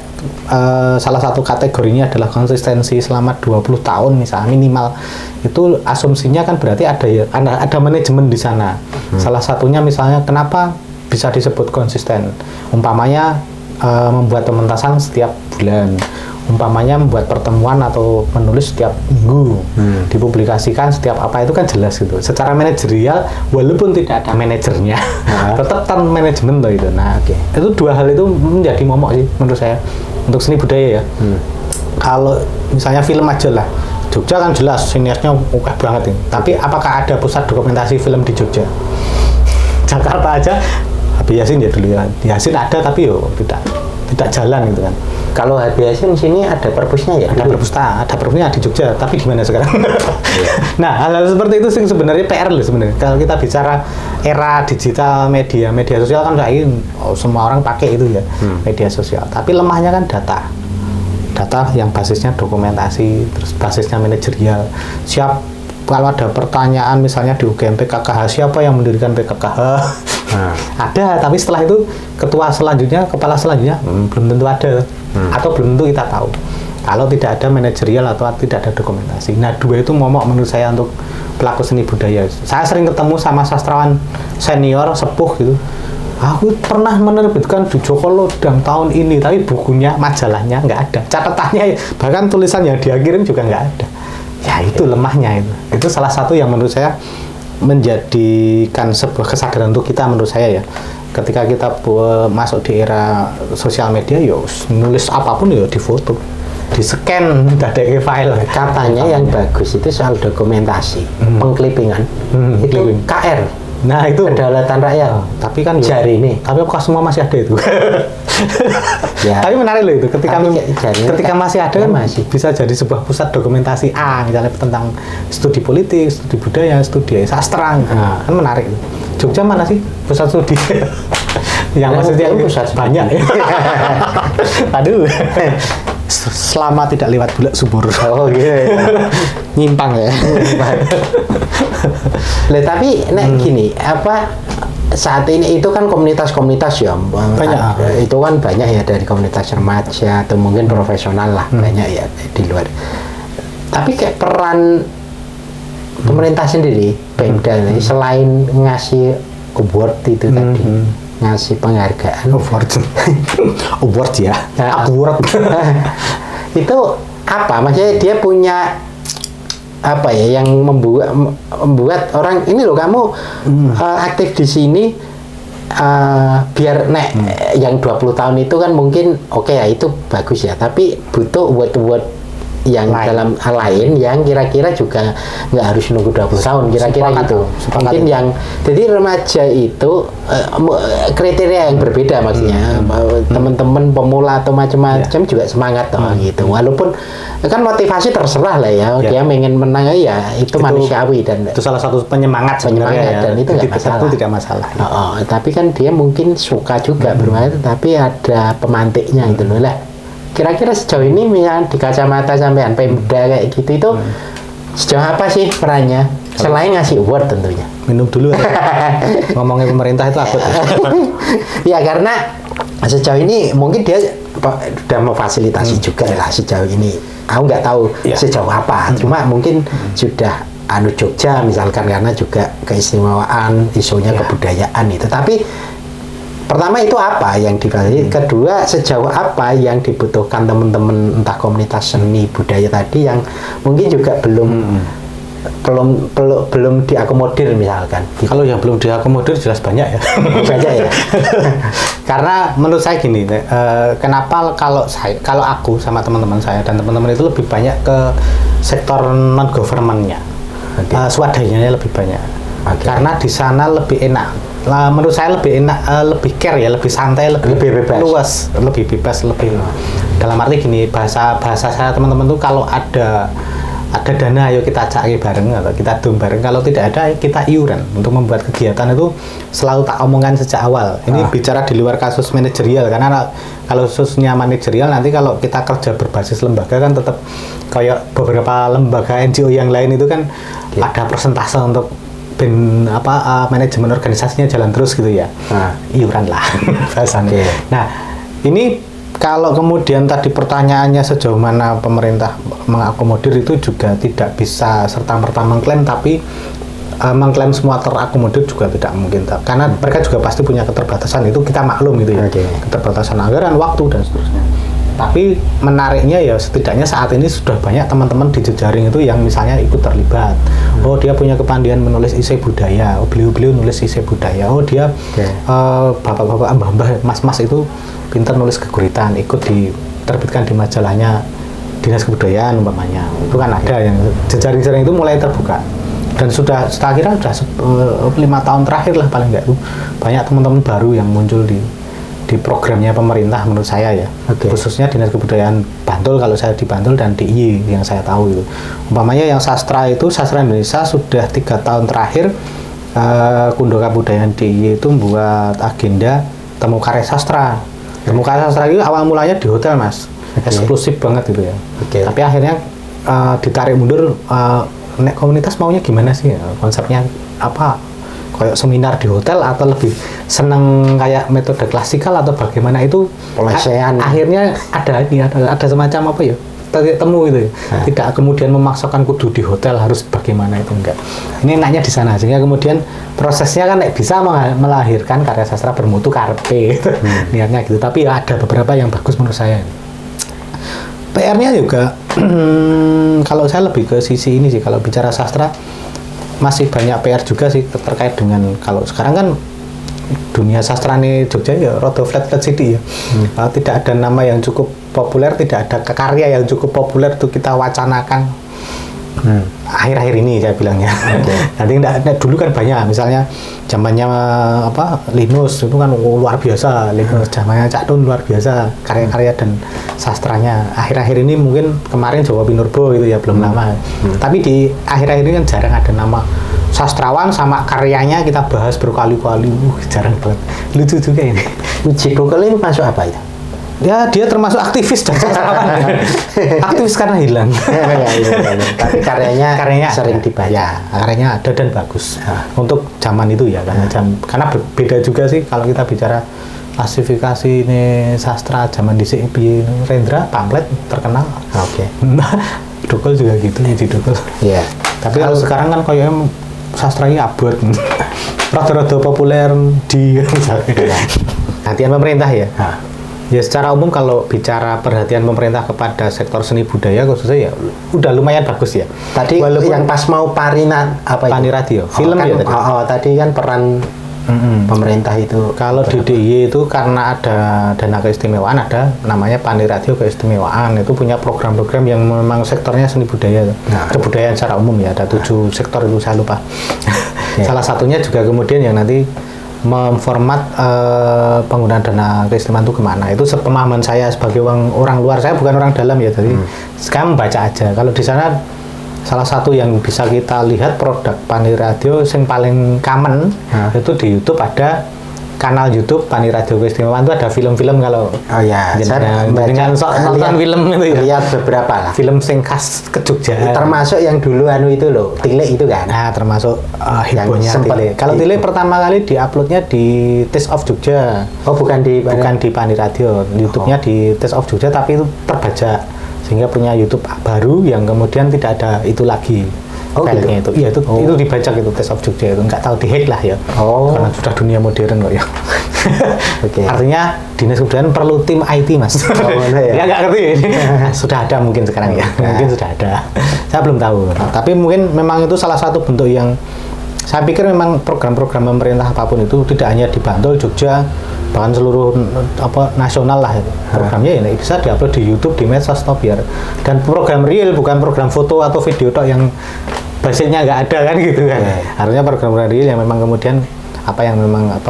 salah satu kategorinya adalah konsistensi selama 20 tahun misalnya minimal. Itu asumsinya kan berarti ada manajemen di sana. Salah satunya misalnya kenapa bisa disebut konsisten. Umpamanya membuat pementasan setiap bulan. Umpamanya membuat pertemuan atau menulis setiap minggu, dipublikasikan setiap apa, itu kan jelas gitu. Secara manajerial, walaupun tidak ada manajernya, tetap kan manajemen loh itu. Nah, itu dua hal itu menjadi momok sih menurut saya untuk seni budaya ya. Kalau misalnya film aja lah, Jogja kan jelas siniasnya oke banget ini. Tapi apakah ada pusat dokumentasi film di Jogja? Jakarta aja, Habib Yasin ya dulu ya. Yasin ada tapi yo tidak jalan gitu kan. Kalau Habib Yasin sini ada perpusnya ya? Ada perpusnya di Jogja, tapi gimana sekarang? Nah, hal-hal seperti itu sih sebenarnya PR loh sebenarnya. Kalau kita bicara era digital, media sosial kan semua orang pakai itu ya, media sosial. Tapi lemahnya kan data yang basisnya dokumentasi, terus basisnya manajerial. Kalau ada pertanyaan misalnya di UGM PKKH, siapa yang mendirikan PKKH? Ada, tapi setelah itu kepala selanjutnya belum tentu ada, atau belum tentu kita tahu. Kalau tidak ada manajerial atau tidak ada dokumentasi. Nah, dua itu momok menurut saya untuk pelaku seni budaya. Saya sering ketemu sama sastrawan senior sepuh gitu. Aku pernah menerbitkan di Joko Lodang tahun ini, tapi bukunya, majalahnya nggak ada, catatannya bahkan tulisan yang dikirim juga nggak ada. Ya itu lemahnya itu. Itu salah satu yang menurut saya menjadikan sebuah kesadaran untuk kita, menurut saya ya. Ketika kita masuk di era sosial media, nulis apapun difoto, di-scan, dadeke file. Katanya yang bagus itu soal dokumentasi, pengklipingan. Itu KR. Nah, itu kedaulatan rakyat. Tapi kan jari ini. Tapi apakah semua masih ada itu? Ya. Tapi menarik loh itu. Ketika masih ada kan masih bisa jadi sebuah pusat dokumentasi misalnya tentang studi politik, studi budaya, studi sastra. Kan menarik. Jogja mana sih pusat studi? Yang maksudnya pusat banyak. Aduh. Selama tidak lewat Bulak Subur. Oh gitu. Nyimpang ya. Tapi gini, saat ini itu kan komunitas ya banyak. Itu kan banyak ya, dari komunitas remaja atau mungkin profesional lah, banyak ya di luar. Tapi kayak peran pemerintah sendiri, Pemda selain ngasih award itu tadi, ngasih penghargaan, award ya, award itu apa? Maksudnya dia punya apa ya yang membuat orang ini loh, kamu aktif di sini, biar yang 20 tahun itu kan mungkin oke ya, itu bagus ya, tapi butuh award yang dalam hal lain yang kira-kira juga nggak harus nunggu 20 tahun, kira-kira gitu. Mungkin yang jadi remaja itu kriteria yang berbeda maksudnya. Teman-teman pemula atau macam-macam juga semangat gitu. Walaupun kan motivasi terserah lah ya, dia ingin menang ya, itu manusiawi dan itu salah satu penyemangat ya. Dan itu nggak masalah. Itu tidak masalah. Tapi kan dia mungkin suka juga bermain, tapi ada pemantiknya itu loh lah. Kira-kira sejauh ini misalnya di kacamata sampean Pemda kayak gitu itu sejauh apa sih perannya selain ngasih award tentunya? Minum dulu ngomongin pemerintah itu akut ya, karena sejauh ini mungkin dia sudah memfasilitasi juga lah sejauh ini. Aku nggak tahu sejauh apa, cuma mungkin sudah Jogja misalkan, karena juga keistimewaan isunya kebudayaan itu. Tapi pertama itu apa yang dibahas, kedua sejauh apa yang dibutuhkan teman-teman entah komunitas seni budaya tadi yang mungkin juga belum diakomodir misalkan. Kalau yang belum diakomodir jelas banyak ya. Banyak ya. Karena menurut saya gini, kenapa kalau aku sama teman-teman saya dan teman-teman itu lebih banyak ke sektor non governmentnya, swadayanya lebih banyak. Karena di sana lebih enak. Menurut saya lebih enak, lebih care ya, lebih santai, lebih bebas, luas, lebih bebas, lebih dalam arti gini, bahasa saya teman-teman tuh kalau ada ada dana, ayo kita cari bareng atau kita dom bareng. Kalau tidak ada, kita iuran untuk membuat kegiatan itu selalu tak omongkan sejak awal. Ini bicara di luar kasus manajerial, karena kalau khususnya manajerial nanti kalau kita kerja berbasis lembaga kan tetap kayak beberapa lembaga NGO yang lain itu kan ada persentase untuk manajemen organisasinya jalan terus gitu ya. Iuran lah bahasannya. Nah, ini kalau kemudian tadi pertanyaannya sejauh mana pemerintah mengakomodir, itu juga tidak bisa serta-merta mengklaim, tapi mengklaim semua terakomodir juga tidak mungkin, karena mereka juga pasti punya keterbatasan, itu kita maklum gitu ya, keterbatasan anggaran, waktu dan seterusnya. Tapi menariknya ya setidaknya saat ini sudah banyak teman-teman di jejaring itu yang misalnya ikut terlibat. Oh, dia punya kepandaian menulis esai budaya, oh beliau nulis esai budaya, oh dia bapak-bapak, mbah-mbah, mas-mas itu pintar nulis keguritan, ikut diterbitkan di majalahnya Dinas Kebudayaan umpamanya. Itu kan ada yang jejaring-jejaring itu mulai terbuka. Dan sudah, saya kira sudah 5 tahun terakhir lah paling enggak itu banyak teman-teman baru yang muncul di programnya pemerintah menurut saya ya. Khususnya Dinas Kebudayaan Bantul kalau saya di Bantul, dan DIY yang saya tahu itu. Umpamanya yang sastra itu, sastra Indonesia sudah 3 tahun terakhir Kundo Kebudayaan DIY itu membuat agenda temu karya sastra. Temu karya sastra itu awal mulanya di hotel, Mas. Eksklusif banget gitu ya. Tapi akhirnya ditarik mundur, komunitas maunya gimana sih? Konsepnya apa? Kayak seminar di hotel atau lebih seneng kayak metode klasikal atau bagaimana, itu pelecehan. Akhirnya ada semacam apa ya? Temu itu ya. Tidak kemudian memaksakan kudu di hotel harus bagaimana, itu enggak. Ini enaknya di sana, sehingga kemudian prosesnya kan bisa melahirkan karya sastra bermutu karpe niatnya gitu. Tapi ya ada beberapa yang bagus menurut saya. PR-nya juga kalau saya lebih ke sisi ini sih, kalau bicara sastra masih banyak PR juga sih terkait dengan, kalau sekarang kan dunia sastra nih Jogja ya rada flat city ya. Tidak ada nama yang cukup populer, tidak ada karya yang cukup populer itu kita wacanakan akhir-akhir ini saya bilangnya. Nanti dulu kan banyak, misalnya zamannya Linus itu kan luar biasa, Linus zamannya Cak Dun luar biasa karya-karya dan sastranya. Akhir-akhir ini mungkin kemarin Jawa Pinurbo itu ya belum lama. Tapi di akhir-akhir ini kan jarang ada nama sastrawan sama karyanya kita bahas berkali-kali. Jarang banget. Lucu juga ini. Uji Google ini masuk apa itu? Ya, dia termasuk aktivis dan sastrawan. Aktivis karena hilang. Tapi karyanya sering dibaca. Ya, karyanya ada dan bagus. Untuk zaman itu ya, karena beda juga sih kalau kita bicara klasifikasi ini sastra zaman dhisik Rendra pamflet terkenal. Dukul juga gitu, di Dukul. Iya. Tapi kalau sekarang kan kayaknya sastranya abot. Rada-rada populer di perhatian pemerintah ya. Ya secara umum kalau bicara perhatian pemerintah kepada sektor seni budaya khususnya ya udah lumayan bagus ya. Tadi walaupun yang pas mau Pani Radio, film kan, ya tadi. Tadi kan peran pemerintah itu. Kalau di DIY itu karena ada dana keistimewaan, ada namanya Pani Radio keistimewaan, itu punya program-program yang memang sektornya seni budaya, kebudayaan secara umum ya, ada 7 sektor itu saya lupa. Salah satunya juga kemudian yang nanti memformat penggunaan dana keistimewaan itu kemana, itu sepemahaman saya sebagai orang luar, saya bukan orang dalam ya, jadi sekarang membaca aja. Kalau di sana salah satu yang bisa kita lihat produk Pani Radio yang paling common itu di YouTube, ada kanal YouTube Pani Radio Keistimewaan, itu ada film-film. Kalau dengan nonton film itu ya lihat beberapa lah film sing khas ke Jogja, termasuk yang dulu itu loh Tilik itu kan. Nah, termasuk hebohnya Tilik. Kalau Tilik pertama kali diuploadnya di Taste of Jogja. Bukan di Pani Radio. YouTube-nya di Taste of Jogja, tapi itu terbajak sehingga punya YouTube baru yang kemudian tidak ada itu lagi. Filenya gitu? Itu itu dibajak, itu Taste of Jogja itu nggak tahu dihack lah ya. Karena sudah dunia modern kok ya. Artinya Dinas Kebudayaan perlu tim IT, Mas. Ya nggak ngerti ini. Sudah ada mungkin sekarang ya. Mungkin sudah ada. Saya belum tahu. Tapi mungkin memang itu salah satu bentuk yang saya pikir memang program-program pemerintah apapun itu tidak hanya di Bantul, Jogja, bahkan seluruh nasional lah itu. Programnya ya bisa diupload di YouTube, di medsos biar, dan program real, bukan program foto atau video yang basicnya nggak ada kan gitu kan. Artinya program real yang memang kemudian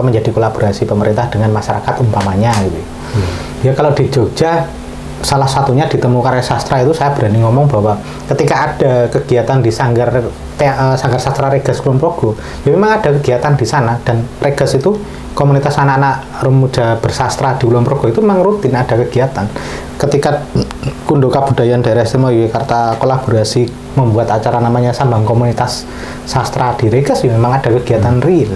menjadi kolaborasi pemerintah dengan masyarakat umpamanya gitu. Ya kalau di Jogja salah satunya di Temu Karya Sastra itu saya berani ngomong bahwa ketika ada kegiatan di Sanggar Sastra Regas Kulon Progo, ya memang ada kegiatan di sana, dan Regas itu komunitas anak-anak remaja bersastra di Kulon Progo itu memang rutin ada kegiatan. Ketika Kundo Kabudayaan Daerah Istimewa Yogyakarta kolaborasi membuat acara namanya Sambang Komunitas Sastra di Regas, ya memang ada kegiatan real.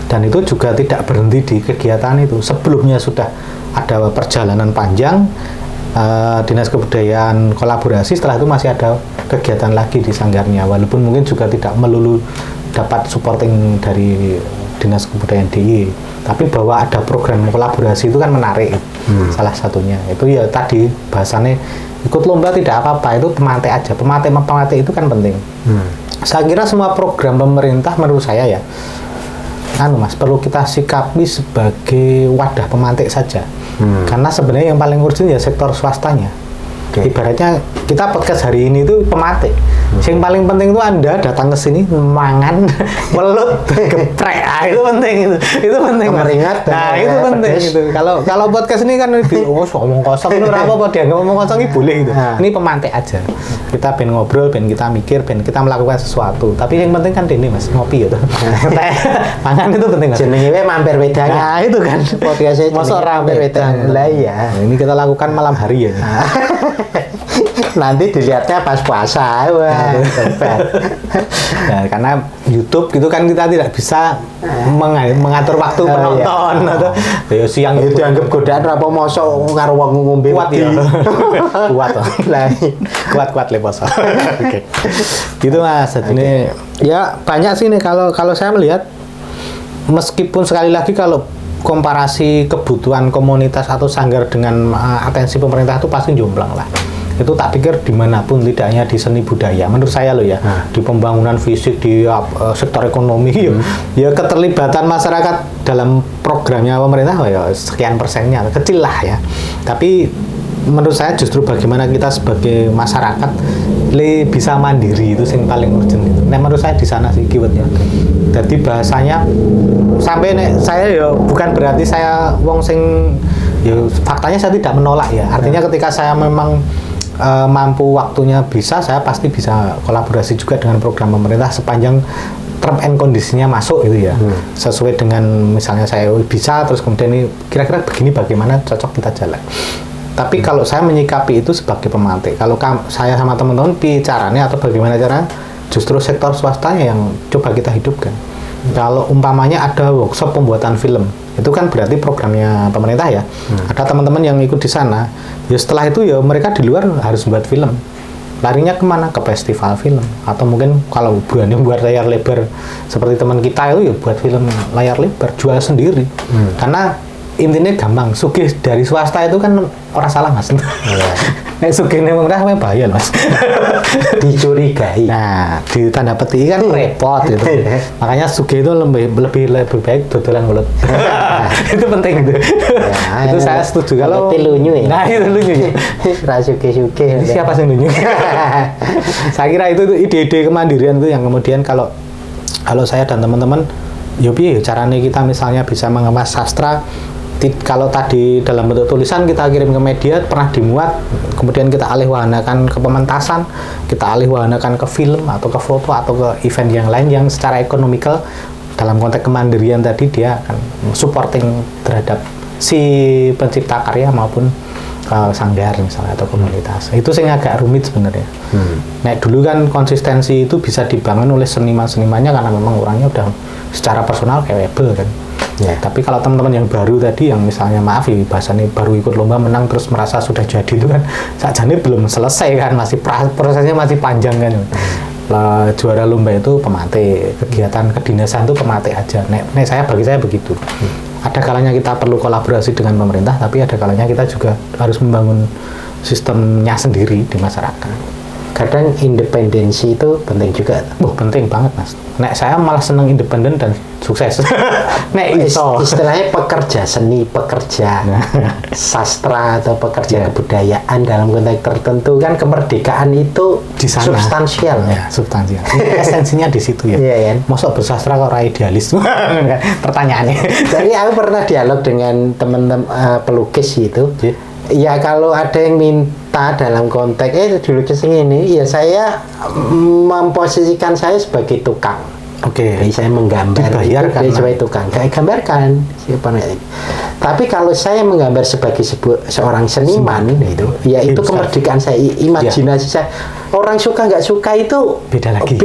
Dan itu juga tidak berhenti di kegiatan itu. Sebelumnya sudah ada perjalanan panjang, Dinas Kebudayaan kolaborasi, setelah itu masih ada kegiatan lagi di sanggarnya, walaupun mungkin juga tidak melulu dapat supporting dari Dinas Kebudayaan DIY, tapi bahwa ada program kolaborasi itu kan menarik. Salah satunya itu ya tadi bahasannya ikut lomba tidak apa-apa, itu pemate aja, pemate itu kan penting. Saya kira semua program pemerintah menurut saya ya Mas, perlu kita sikapi sebagai wadah pemantik saja. Karena sebenarnya yang paling urgent ya sektor swastanya. Ibaratnya kita podcast hari ini itu pemantik. Yang paling penting itu Anda datang ke sini mangan, welut, geprek. Itu penting itu. Itu penting. Kemeringat. Nah, itu penting itu. Kalau podcast ini kan ngomong kosong itu apa dia ngomong kosong ini boleh gitu. Ini pemantik aja. Kita pengen ngobrol, pengen kita mikir, pengen kita melakukan sesuatu. Tapi yang penting kan ini Mas, ngopi gitu. Mangan itu penting Mas. Jenenge mampir wedang. Nah, itu kan podcastnya masa mampir wedang. Lah iya. Ini kita lakukan malam hari ya. Nanti dilihatnya pas puasa. Wah, nah, karena YouTube itu kan kita tidak bisa mengatur waktu penonton atau ya siang itu dianggap godaan apa mosok karo wong ngombe kuat ya. Kuat le poso. Oke. Gitu Mas. Ini ya banyak sih nih kalau saya melihat, meskipun sekali lagi kalau komparasi kebutuhan komunitas atau sanggar dengan atensi pemerintah itu pasti jomplang lah. Itu tak pikir dimanapun, tidak hanya di seni budaya, menurut saya loh ya, di pembangunan fisik, di sektor ekonomi, ya keterlibatan masyarakat dalam programnya pemerintah ya sekian persennya, kecil lah ya. Tapi menurut saya justru bagaimana kita sebagai masyarakat bisa mandiri itu yang paling urgent itu. Nah menurut saya di sana sih keywordnya. Jadi bahasanya sampai saya ya bukan berarti saya wong sing ya faktanya saya tidak menolak ya. Artinya ketika saya memang mampu, waktunya bisa, saya pasti bisa kolaborasi juga dengan program pemerintah sepanjang term and kondisinya masuk gitu ya. Sesuai dengan misalnya saya bisa, terus kemudian ini kira-kira begini bagaimana cocok kita jalan. Tapi kalau saya menyikapi itu sebagai pemantik, kalau saya sama teman-teman bicaranya atau bagaimana cara, justru sektor swastanya yang coba kita hidupkan. Kalau umpamanya ada workshop pembuatan film, itu kan berarti programnya pemerintah ya. Ada teman-teman yang ikut di sana, ya setelah itu ya mereka di luar harus buat film. Larinya kemana? Ke festival film. Atau mungkin kalau berani buat layar lebar seperti teman kita itu ya buat film layar lebar, jual sendiri. Karena intinya gampang, sugih dari swasta itu kan orang salah Mas. Nek sugih ning pemerintah bahaya Mas. Dicurigai. Nah, di tanda petik kan repot gitu. Makanya sugih itu lebih baik dodolan mulut. Itu penting itu. Ya, itu saya setuju kalau lunyu ya. Nah, itu lunyu ya. Ra sugih-sugih. Siapa sih lunyu? Saya kira itu ide-ide kemandirian itu yang kemudian kalau saya dan teman-teman piye caranya kita misalnya bisa mengemas sastra. Kalau tadi dalam bentuk tulisan kita kirim ke media, pernah dimuat, kemudian kita alih wahanakan ke pementasan, kita alih wahanakan ke film atau ke foto atau ke event yang lain yang secara ekonomikal dalam konteks kemandirian tadi dia akan supporting terhadap si pencipta karya maupun sanggar misalnya atau komunitas. Itu sih agak rumit sebenarnya. Nah dulu kan konsistensi itu bisa dibangun oleh seniman-senimannya karena memang orangnya udah secara personal capable kan. Ya, tapi kalau teman-teman yang baru tadi yang misalnya maaf ya bahasanya baru ikut lomba menang terus merasa sudah jadi itu kan sajane belum selesai kan, masih prosesnya masih panjang kan. Lah, juara lomba itu pemate, kegiatan kedinasan itu pemate aja. Bagi saya begitu. Ada kalanya kita perlu kolaborasi dengan pemerintah, tapi ada kalanya kita juga harus membangun sistemnya sendiri di masyarakat. Kadang independensi itu penting juga. Penting banget Mas. Saya malah seneng independen dan sukses. Istilahnya pekerja seni, pekerja sastra atau pekerja kebudayaan dalam konteks tertentu kan kemerdekaan itu di sana. Substansial. Ya, substansial. Esensinya di situ ya. Iya kan. Mosok bersastra kok ora idealis. Pertanyaannya. Jadi aku pernah dialog dengan teman-teman pelukis gitu. Ya kalau ada yang minta dalam konteks dulu kesini, ya saya memposisikan saya sebagai tukang. Jadi saya menggambar dibayar itu sebagai tukang, kayak gambarkan siapa nih. Tapi kalau saya menggambar sebagai seorang seniman itu, ya itu kemerdekaan saya, imajinasi saya. Orang suka nggak suka itu beda lagi.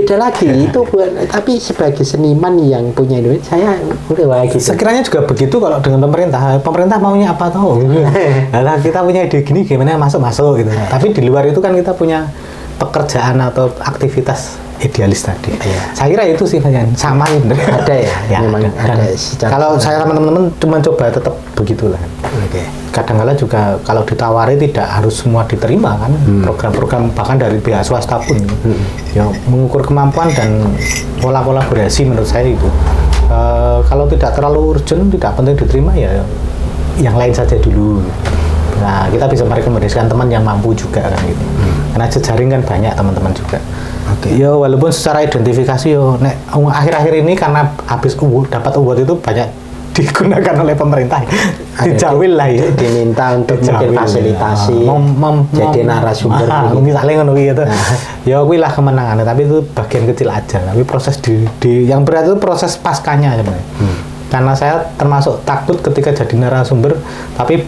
Itu tapi sebagai seniman yang punya duit, saya udah gitu. Sekiranya juga begitu kalau dengan pemerintah maunya apa tahu. Nah, kita punya ide gini gimana masuk gitu. Tapi di luar itu kan kita punya pekerjaan atau aktivitas idealis tadi. Saya kira itu sih sama bener. Ada ya memang ada. Kalau saya sama teman-teman cuma coba tetap begitulah. Kadang-kala juga kalau ditawari tidak harus semua diterima kan, program-program bahkan dari pihak swasta pun ya mengukur kemampuan dan pola kolaborasi menurut saya itu kalau tidak terlalu urgent, tidak penting diterima ya yang lain saja dulu. Nah, kita bisa merekomendasikan teman yang mampu juga kan gitu. Karena jejaring kan banyak teman-teman juga. Ya walaupun secara identifikasi akhir-akhir ini karena habis dapat award itu banyak digunakan oleh pemerintah, dijawil lah ya, diminta untuk mungkin fasilitasi jadi narasumber misalnya ngono gitu. Ya kuwi lah kemenangannya, tapi itu bagian kecil aja. Tapi proses yang berat itu proses paskanya sebenarnya. Karena saya termasuk takut ketika jadi narasumber, tapi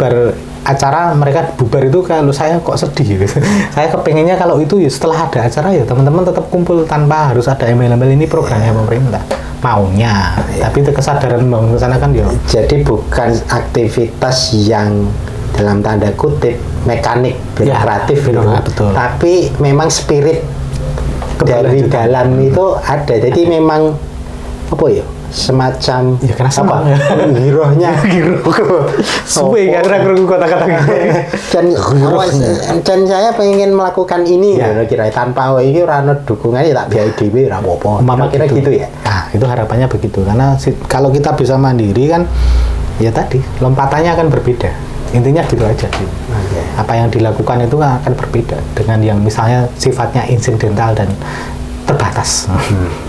acara mereka bubar itu kalau saya kok sedih gitu. Saya kepengennya kalau itu ya setelah ada acara ya teman-teman tetap kumpul tanpa harus ada email-email ini programnya pemerintah maunya. Tapi itu kesadaran membangun kesana kan ya. Jadi bukan aktivitas yang dalam tanda kutip mekanik birokratif gitu. Betul. Tapi memang spirit dari dalam itu ada. Jadi memang apa ya? Semacam ya karena sama girohnya suwe karena kerungu kata-kata dan saya pengen melakukan ini kira tanpa ini rano dukungannya tak biaya dhewe ra apa-apa mama kira gitu ya. Nah itu harapannya begitu karena kalau kita bisa mandiri kan ya tadi lompatannya akan berbeda, intinya gitu aja sih. Apa yang dilakukan itu akan berbeda dengan yang misalnya sifatnya insidental dan terbatas.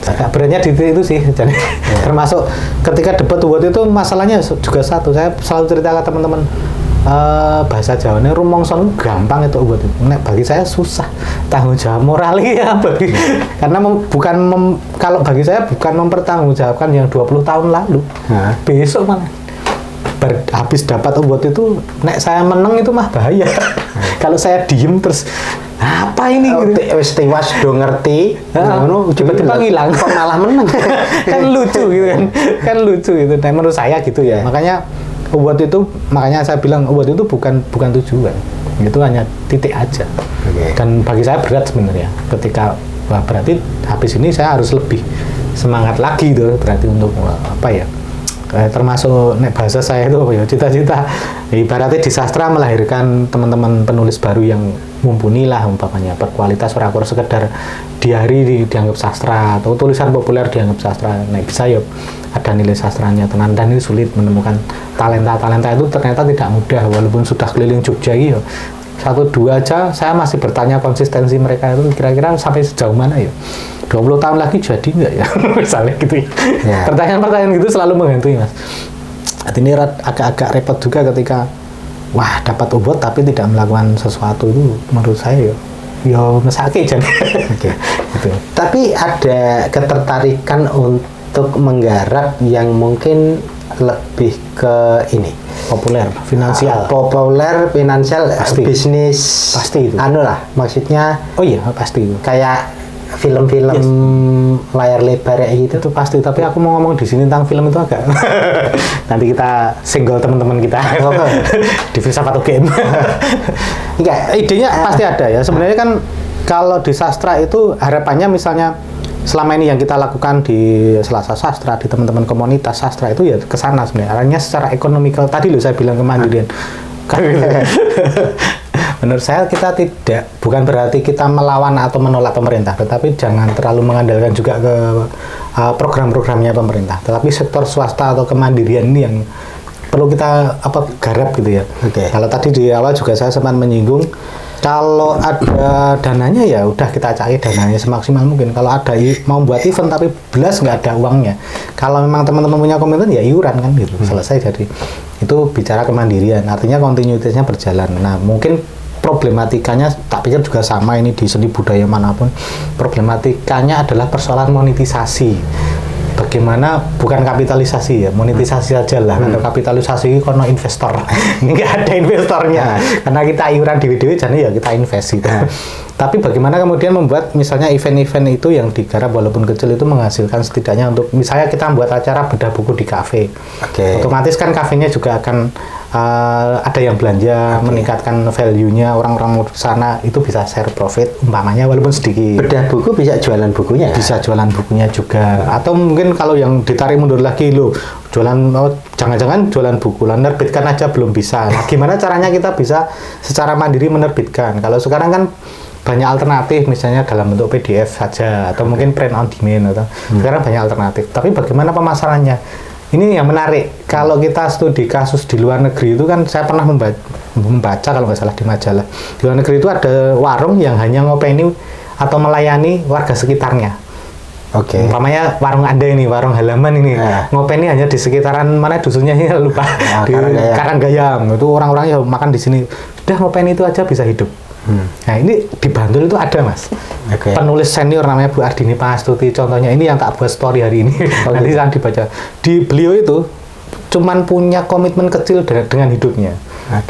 Agak beratnya di itu sih. Jadi termasuk ketika debat award itu masalahnya juga satu. Saya selalu cerita ke teman-teman bahasa Jawanya rumongson gampang itu award itu. Bagi saya susah. Tanggung jawab moralnya karena kalau bagi saya bukan mempertanggungjawabkan yang 20 tahun lalu. Besok malah habis dapat award itu saya menang itu mah bahaya. Kalau saya diem terus apa ini wis tewas do ngerti tiba-tiba ngilang kok malah menang kan lucu gitu kan lucu gitu. Nah, menurut saya gitu ya. Makanya saya bilang award itu bukan tujuan, itu hanya titik aja. Dan bagi saya berat sebenarnya ketika berarti habis ini saya harus lebih semangat lagi tuh berarti untuk apa ya, termasuk bahasa saya itu cita-cita ibaratnya di sastra melahirkan teman-teman penulis baru yang mumpuni lah umpamanya, berkualitas ora sekedar diari dianggap sastra atau tulisan populer dianggap sastra. Bisa ya ada nilai sastranya tenan, dan ini sulit menemukan talenta itu ternyata tidak mudah walaupun sudah keliling Jogja gitu. 1-2 aja saya masih bertanya konsistensi mereka itu kira-kira sampai sejauh mana ya. 20 tahun lagi jadi nggak ya misalnya gitu ya. Pertanyaan-pertanyaan gitu selalu menghantui Mas. Ini agak-agak repot juga ketika dapat award tapi tidak melakukan sesuatu, itu menurut saya ya mesake jadi. Gitu. Tapi ada ketertarikan untuk menggarap yang mungkin lebih ke ini populer finansial pasti. Bisnis pasti itu maksudnya pasti itu kayak film-film layar lebar gitu. Itu pasti, tapi aku mau ngomong di sini tentang film itu agak nanti kita single teman-teman kita di Filsafat Game. Enggak, idenya pasti ada ya. Sebenarnya kan kalau di sastra itu harapannya misalnya selama ini yang kita lakukan di Selasa Sastra, di teman-teman komunitas sastra itu ya ke sana sebenarnya. Arahnya secara ekonomikal tadi loh saya bilang kemandirian. Menurut saya kita bukan berarti kita melawan atau menolak pemerintah, tetapi jangan terlalu mengandalkan juga ke program-programnya pemerintah. Tetapi sektor swasta atau kemandirian ini yang perlu kita garap gitu ya. Kalau tadi di awal juga saya sempat menyinggung Kalau ada dananya ya udah kita cari dananya semaksimal mungkin. Kalau ada mau buat event tapi belas nggak ada uangnya. Kalau memang teman-teman punya komitmen ya iuran kan gitu. Selesai. Jadi itu bicara kemandirian. Artinya kontinuitasnya berjalan. Nah mungkin problematikanya tak pikir juga sama ini di seni budaya manapun. Problematikanya adalah persoalan monetisasi. Bagaimana bukan kapitalisasi ya, monetisasi saja lah. Kalau kapitalisasi karena investor, ini nggak ada investornya. Karena kita iuran dewe-dewe, jadi ya kita invest gitu. Tapi bagaimana kemudian membuat misalnya event-event itu yang digarap walaupun kecil itu menghasilkan setidaknya untuk misalnya kita membuat acara bedah buku di kafe. Otomatis kan kafenya juga akan ada yang belanja, meningkatkan value-nya, orang-orang di sana itu bisa share profit umpamanya walaupun sedikit. Bedah buku bisa jualan bukunya? Bisa jualan bukunya juga. Atau mungkin kalau yang ditarik mundur lagi loh, jualan jangan-jangan jualan buku lah, nerbitkan aja belum bisa. Nah, gimana caranya kita bisa secara mandiri menerbitkan? Kalau sekarang kan banyak alternatif, misalnya dalam bentuk PDF saja atau mungkin print on demand atau sekarang banyak alternatif. Tapi bagaimana pemasarannya? Ini yang menarik. Kalau kita studi kasus di luar negeri itu kan saya pernah membaca kalau nggak salah di majalah. Di luar negeri itu ada warung yang hanya ngopeni atau melayani warga sekitarnya. Umpamanya warung Anda ini, warung halaman ini, ngopeni hanya di sekitaran mana dusunnya ini lupa. Di Karanggayam itu orang-orang yang makan di sini. Sudah ngopeni itu aja bisa hidup. Nah ini di Bantul itu ada mas penulis senior namanya Bu Ardini Pangastuti, contohnya ini yang tak buat story hari ini. Nanti akan dibaca. Di beliau itu cuman punya komitmen kecil dengan hidupnya.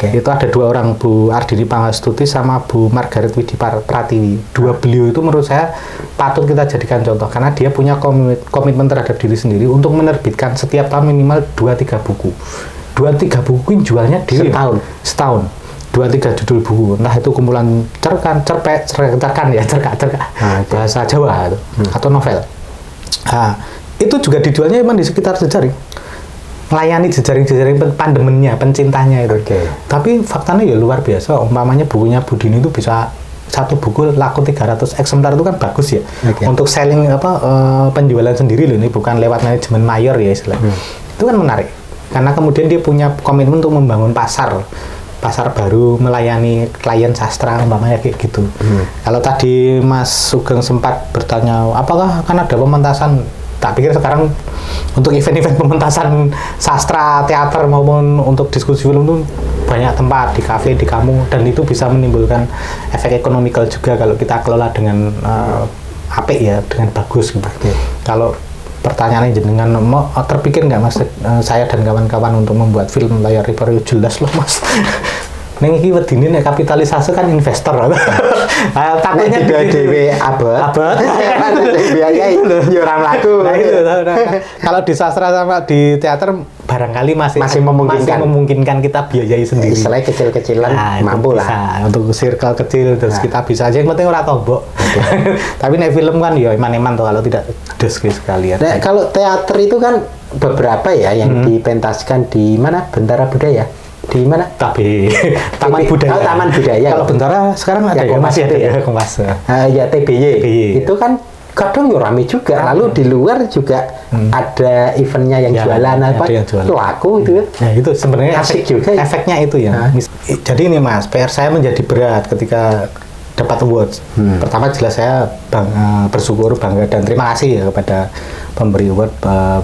Itu ada dua orang, Bu Ardini Pangastuti sama Bu Margaret Widi Pratiwi. Dua beliau itu menurut saya patut kita jadikan contoh karena dia punya komitmen terhadap diri sendiri untuk menerbitkan setiap tahun minimal 2-3 buku. 2-3 buku jualnya di setahun. 2-3 judul buku, entah itu kumpulan cerkan bahasa Jawa atau novel. Nah, itu juga dijualnya memang di sekitar jejaring, melayani jejaring pandemennya, pencintanya itu. Tapi faktanya ya luar biasa. Umpamanya bukunya Budini itu bisa satu buku laku 300 eksemplar itu kan bagus ya. Untuk selling penjualan sendiri loh, ini bukan lewat manajemen mayor ya istilahnya. Itu kan menarik karena kemudian dia punya komitmen untuk membangun pasar baru, melayani klien sastra umpamanya kayak gitu. Kalau tadi Mas Sugeng sempat bertanya apakah akan ada pementasan, tak pikir sekarang untuk event-event pementasan sastra, teater maupun untuk diskusi film itu banyak tempat di kafe, di kamu, dan itu bisa menimbulkan efek ekonomikal juga kalau kita kelola dengan apik ya, dengan bagus gitu. Kalau pertanyaannya jenengan mau terpikir nggak mas, saya dan kawan-kawan untuk membuat film layar lebar jelas loh mas. Neng iki wedine nek kapitalisasi kan investor. Takutnya dhewe abot. Biaya yo ora mlaku. Kalau di sastra sama di teater barangkali masih memungkinkan kita biayai sendiri. Selain kecil-kecilan mampu lah. Untuk circle kecil terus kita bisa aja, yang penting ora tombok. Tapi nek film kan ya eman-eman tuh kalau tidak des sekalian. Nah, kalau teater itu kan beberapa ya yang dipentaskan di mana? Bentara Budaya. Di mana? Taman Budaya. Taman Budaya. Kalau Bentara sekarang ada ya, masih ada ya Kompas. Ya TBY. Itu kan kadang ya rame juga. Lalu di luar juga ada eventnya yang jualan apa? Laku itu ya. Nah, itu sebenarnya asik juga. Efeknya itu ya. Jadi ini Mas, PR saya menjadi berat ketika dapat awards. Pertama jelas saya bersyukur, bangga dan terima kasih ya kepada pemberi award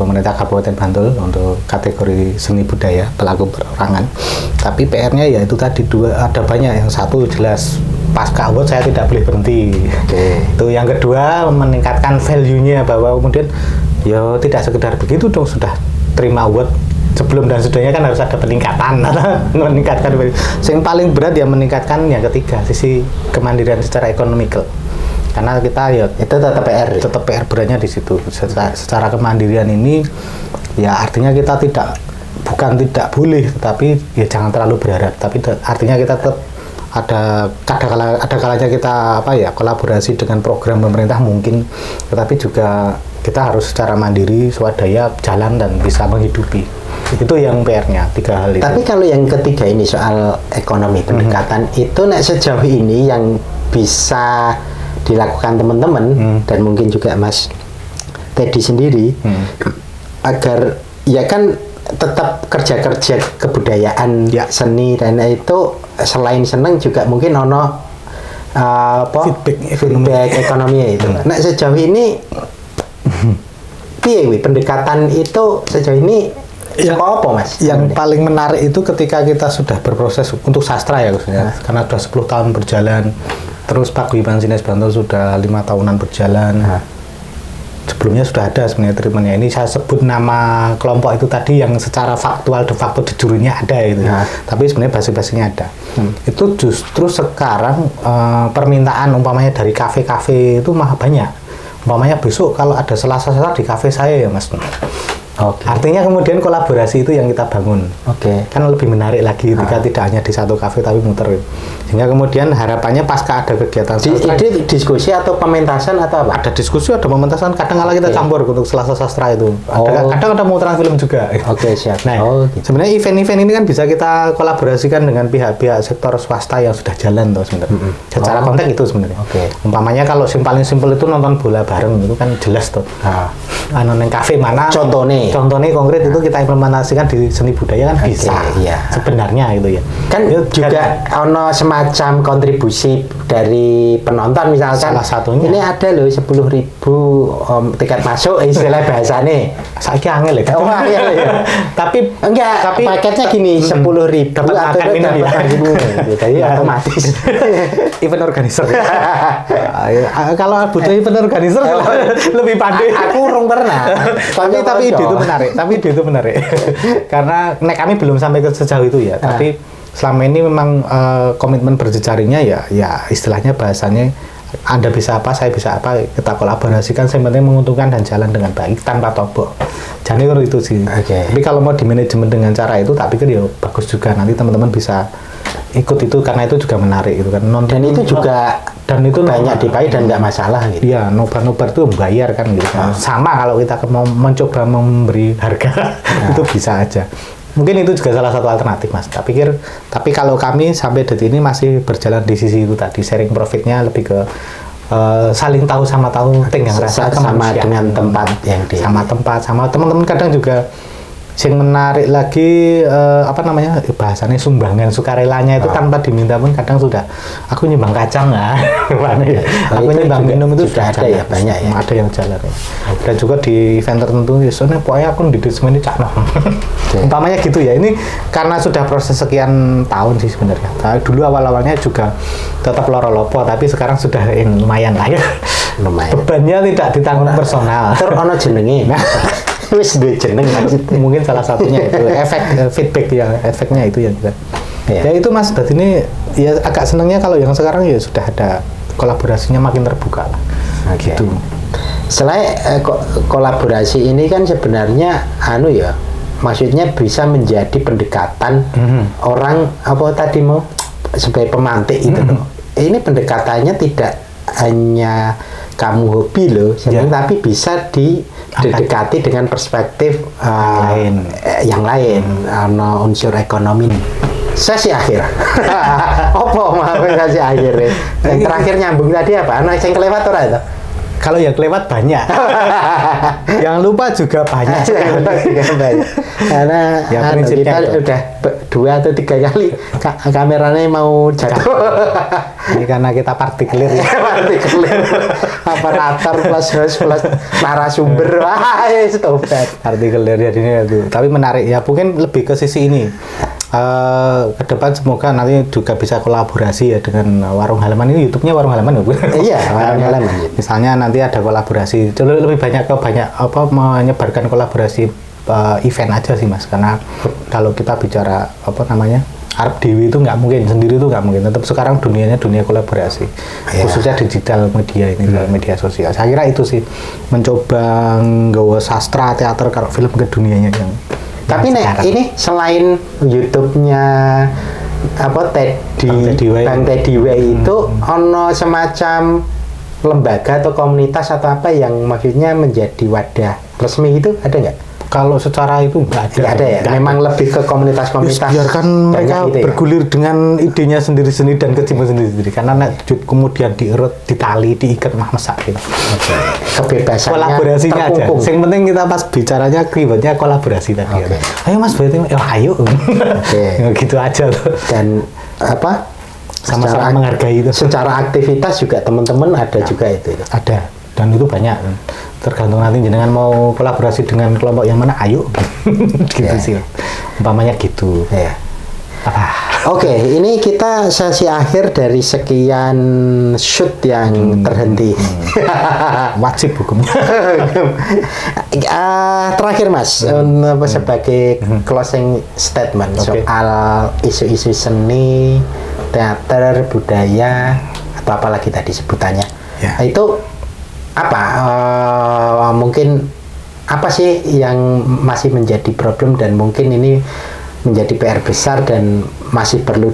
pemerintah Kabupaten Bantul untuk kategori seni budaya pelaku perorangan. Tapi PR-nya ya itu tadi ada banyak. Yang satu jelas pasca award saya tidak boleh berhenti. Itu yang kedua meningkatkan value-nya bahwa kemudian ya tidak sekedar begitu dong, sudah terima award sebelum dan sudahnya kan harus ada peningkatan. Meningkatkan yang paling berat ya meningkatkan yang ketiga sisi kemandirian secara ekonomikal. Karena kita ya itu tetap PR beratnya di situ. Secara kemandirian ini ya artinya kita bukan tidak boleh, tapi ya jangan terlalu berharap. Tapi artinya kita tetap ada kalanya kita kolaborasi dengan program pemerintah mungkin, tetapi juga kita harus secara mandiri swadaya jalan dan bisa menghidupi. Itu yang PR-nya, 3 hal itu. Tapi kalau yang ketiga ini soal ekonomi pendekatan itu sejauh ini yang bisa dilakukan teman-teman dan mungkin juga Mas Teddy sendiri agar ya kan tetap kerja kebudayaan seni dan itu selain seneng juga mungkin feedback ekonomi itu. Nah sejauh ini piye pendekatan itu sejauh ini apa Mas? Yang paling menarik itu ketika kita sudah berproses untuk sastra ya khususnya, karena sudah 10 tahun berjalan, terus Paguyuban Sinesbanto sudah 5 tahunan berjalan. Sebelumnya sudah ada sebenarnya treatmentnya. Ini saya sebut nama kelompok itu tadi yang secara faktual de facto di jurinya ada itu. Tapi sebenarnya basic-basicnya ada. Itu justru sekarang permintaan umpamanya dari kafe-kafe itu malah banyak. Umpamanya besok kalau ada Selasa-Selasa di kafe saya ya Mas. Artinya kemudian kolaborasi itu yang kita bangun. Kan lebih menarik lagi ketika tidak hanya di satu kafe tapi muter. Sehingga kemudian harapannya pasca ada kegiatan sastra. Itu diskusi atau pementasan atau apa? Ada diskusi, ada pementasan. Kadang-kala kita campur untuk Selasa Sastra itu. Kadang ada pemutaran film juga. Siap. Nah, sebenarnya event-event ini kan bisa kita kolaborasikan dengan pihak-pihak sektor swasta yang sudah jalan tuh sebenarnya. Secara konteks itu sebenarnya. Umpamanya kalau paling simpel itu nonton bola bareng itu kan jelas tuh. Neng kafe mana? Contohnya konkret itu kita implementasikan di seni budaya kan bisa. Sebenarnya gitu ya. Kan juga ono semacam kontribusi dari penonton misalkan. Salah satunya. Ini ada loh 10.000 tiket masuk istilah bahasane. Saiki angel ya. Tapi paketnya gini 10.000 dapat makan minum ya. Jadi otomatis event organizer. Kalau butuh event organizer lebih pandai. Aku urung pernah. Tapi ide itu menarik. Karena kami belum sampai ke sejauh itu ya. Tapi selama ini memang komitmen berjejaringnya ya istilahnya bahasanya Anda bisa apa, saya bisa apa, kita kolaborasikan, yang penting menguntungkan dan jalan dengan baik tanpa tobok. Jadi itu sih. Tapi kalau mau di manajemen dengan cara itu, tak pikir ya bagus juga. Nanti teman-teman bisa ikut itu karena itu juga menarik gitu kan. Dan itu juga banyak dipakai dan nggak masalah gitu. Iya, nobar itu membayar kan gitu. Sama kalau kita mau mencoba memberi harga itu bisa aja. Mungkin itu juga salah satu alternatif Mas. Tapi kalau kami sampai detik ini masih berjalan di sisi itu tadi, sharing profitnya lebih ke saling tahu sama tahu, tenggang rasa sama dengan tempat yang sama tempat, sama teman-teman kadang juga. Yang menarik lagi bahasanya sumbangan sukarelanya itu tanpa diminta pun kadang sudah aku nyumbang kacang aku nyumbang minum itu sudah ada ya banyak ya, ada yang jalan ya. Dan juga di event tertentu soalnya pokoknya aku di semua ini cakno umpamanya gitu ya. Ini karena sudah proses sekian tahun sih sebenarnya. Dulu awalnya juga tetap loro-lopo tapi sekarang sudah lumayan lah ya. Bebannya tidak ditanggung personal. Terus ono jenenge. Wis duwe jeneng mungkin salah satunya itu efek feedback ya, efeknya itu ya juga. Ya itu Mas, berarti ini ya agak senangnya kalau yang sekarang ya sudah ada kolaborasinya makin terbuka lah. Gitu. Selain kolaborasi ini kan sebenarnya maksudnya bisa menjadi pendekatan orang sebagai pemantik itu loh. Ini pendekatannya tidak hanya kamu hobi loh, tapi bisa didekati dengan perspektif yang lain, unsur ekonomi. Sesi akhir. Apa sesi akhir? Yang terakhir nyambung tadi apa? Yang kelewat ora itu? Kalau yang kelewat banyak. Yang lupa juga banyak. Karena kita udah 2 atau 3 kali kameranya mau jatuh. Ini karena kita partikelir ya. Partikelir. Aparatur plus host plus narasumber. Wah, tobat. Partikelir ya ini itu. Tapi menarik ya, mungkin lebih ke sisi ini. Ke depan semoga nanti juga bisa kolaborasi ya dengan Warung Halaman. Ini YouTube-nya Warung Halaman ya Bu? Iya, Warung Halaman. Misalnya nanti ada kolaborasi, lebih banyak menyebarkan kolaborasi event aja sih Mas. Karena kalau kita bicara Arab Dewi itu nggak mungkin, sendiri itu nggak mungkin. Tetap sekarang dunianya dunia kolaborasi, khususnya digital media ini, media sosial. Saya kira itu sih, mencoba nggawa sastra, teater, kalau film ke dunianya yang. Tapi ini selain YouTube-nya Bang Teddy Way itu ono semacam lembaga atau komunitas atau apa yang maksudnya menjadi wadah resmi itu ada nggak? Kalau secara itu nggak ada ya. Memang lebih ke komunitas-komunitas. Biarkan mereka gitu bergulir dengan idenya sendiri-sendiri dan kecimpung sendiri-sendiri. Karena kemudian diurut, ditali, diikat masak gitu. Kebebasannya kolaborasinya terkungkung. Aja. Yang penting kita pas bicaranya keywordnya kolaborasi tadi. Ayo Mas, berarti ayo. Gitu aja tuh. Dan sama-sama menghargai itu. Secara aktivitas juga teman-teman ada juga itu. Ada, dan itu banyak. Tergantung nanti jenengan mau kolaborasi dengan kelompok yang mana, ayo. Gitu sih. Umpamanya gitu. Oke, ini kita sesi akhir dari sekian shoot yang terhenti. Wajib hukumnya. Terakhir Mas, sebagai closing statement soal isu-isu seni, teater, budaya, atau apalagi tadi sebutannya. Itu apa? Mungkin apa sih yang masih menjadi problem dan mungkin ini menjadi PR besar dan masih perlu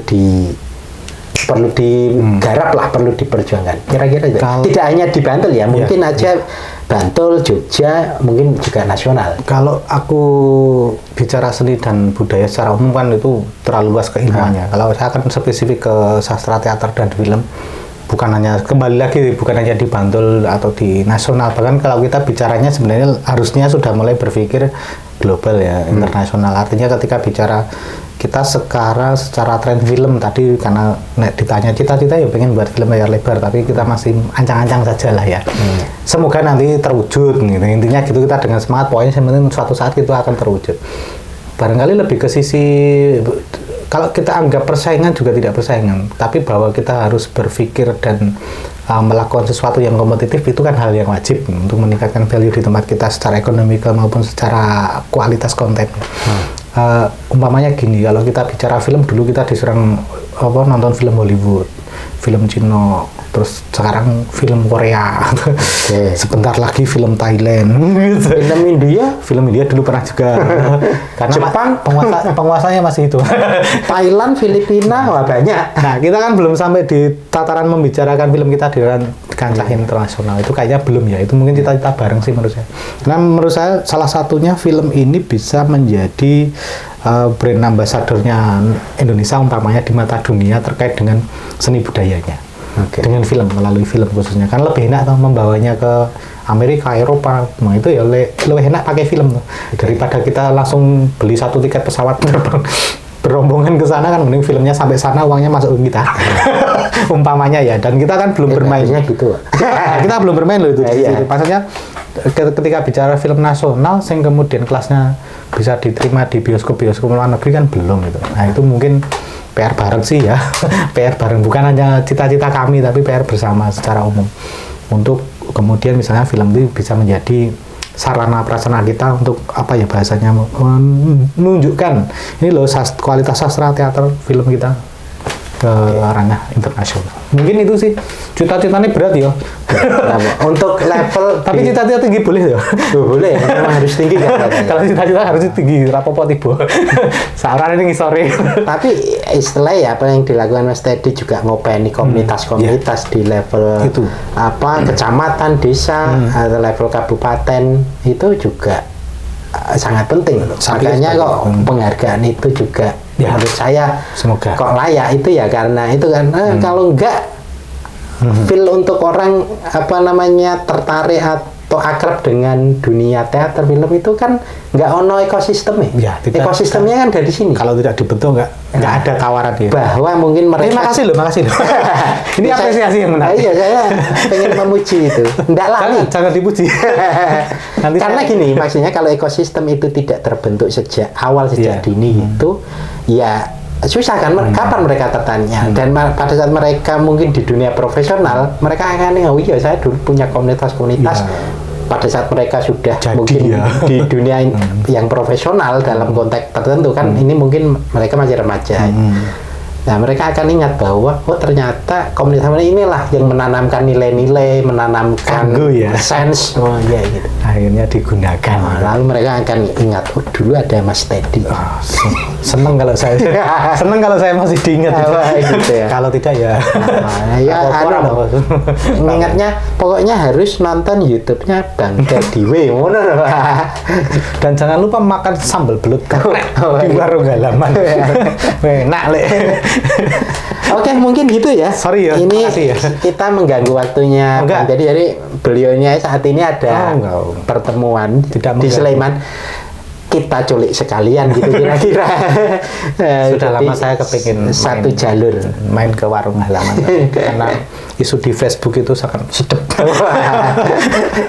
digarap lah, perlu diperjuangkan. Kira-kira itu. Tidak hanya di Bantul ya, mungkin aja Bantul, Jogja, mungkin juga nasional. Kalau aku bicara seni dan budaya secara umum kan itu terlalu luas keilmuannya. Kalau saya akan spesifik ke sastra, teater, dan film, bukan hanya, kembali lagi, bukan hanya di Bantul atau di nasional, bahkan kalau kita bicaranya sebenarnya harusnya sudah mulai berpikir global ya, internasional. Artinya ketika bicara kita sekarang secara tren film tadi, karena ditanya cita-cita ya pengen buat film layar lebar, tapi kita masih ancang-ancang saja lah ya. Semoga nanti terwujud gitu. Intinya gitu, kita dengan semangat, pokoknya sebenarnya suatu saat itu akan terwujud. Barangkali lebih ke sisi, kalau kita anggap persaingan juga tidak persaingan, tapi bahwa kita harus berpikir dan melakukan sesuatu yang kompetitif, itu kan hal yang wajib untuk meningkatkan value di tempat kita secara ekonomikal maupun secara kualitas konten. Umpamanya gini, kalau kita bicara film, dulu kita diserang nonton film Hollywood, film Cina, terus sekarang film Korea, sebentar lagi film Thailand, film India dulu pernah juga, karena Jepang penguasanya masih itu, Thailand, Filipina, wah banyak. Nah, kita kan belum sampai di tataran membicarakan film kita di kancah internasional, itu kayaknya belum ya, itu mungkin cita-cita bareng sih menurut saya. Nah, menurut saya salah satunya film ini bisa menjadi brand ambassador-nya Indonesia umpamanya di mata dunia terkait dengan seni budayanya. Dengan film, melalui film khususnya, kan lebih enak tuh membawanya ke Amerika, Eropa, nah itu ya lebih enak pakai film tuh, daripada kita langsung beli satu tiket pesawat berombongan ke sana, kan mending filmnya sampai sana uangnya masuk ke kita. Umpamanya ya, dan kita kan belum bermainnya gitu. Kita belum bermain loh itu. Maksudnya ketika bicara film nasional yang kemudian kelasnya bisa diterima di bioskop-bioskop luar negeri kan belum gitu. Nah, itu mungkin PR bareng sih ya. PR bareng, bukan hanya cita-cita kami, tapi PR bersama secara umum. Untuk kemudian misalnya film itu bisa menjadi sarana prasarana kita untuk apa ya bahasanya, menunjukkan ini loh kualitas sastra, teater, film kita ke ranah internasional. Mungkin itu sih, cita-citanya berat ya. Untuk level tapi cita-cita tinggi boleh ya? Boleh, memang harus tinggi kan? Kalau cita-cita harus tinggi, rapopo tiba. Sekarang ini sore. Tapi istilah ya, apa yang dilakukan Mas Teddy juga ngopeni komunitas-komunitas di level itu. Kecamatan, desa, atau level kabupaten, itu juga sangat penting loh. Makanya kok penghargaan itu juga menurut saya semoga kok layak itu ya, karena itu kan kalau enggak feel untuk orang tertarik atau akrab dengan dunia teater film itu kan nggak ono ekosistemnya. Ya, ekosistemnya kan dari sini. Kalau tidak dibentuk nggak ada tawaran ya. Bahwa mungkin mereka. Makasih loh. Ini apresiasi yang menarik. Iya, saya pengen memuji itu. Nggak lagi. Jangan dipuji. Karena gini, maksudnya kalau ekosistem itu tidak terbentuk sejak awal, sejak dini itu, ya susah kan, kapan mereka tertanya. Dan pada saat mereka mungkin di dunia profesional, mereka akan oh iya saya dulu punya komunitas-komunitas. Pada saat mereka sudah mungkin di dunia yang profesional dalam konteks tertentu kan, ini mungkin mereka masih remaja. Nah, mereka akan ingat bahwa oh ternyata komunitas inilah yang menanamkan nilai-nilai, menanamkan sense, gitu. Akhirnya digunakan. Lalu mereka akan ingat, oh dulu ada Mas Teddy. Seneng kalau saya masih diingat. Gitu ya. Kalau tidak ya. Ingatnya pokoknya harus nonton YouTube-nya Bang Teddy. Dan jangan lupa makan sambal belut di warung halaman. Enak Oke, mungkin gitu ya. Sorry ya. Ini ya. Kita mengganggu waktunya. Jadi beliaunya saat ini ada pertemuan di Sleman. kita culik sekalian gitu kira-kira. Sudah lama saya kepingin satu jalur main ke warung halaman karena isu di Facebook itu sangat sedep.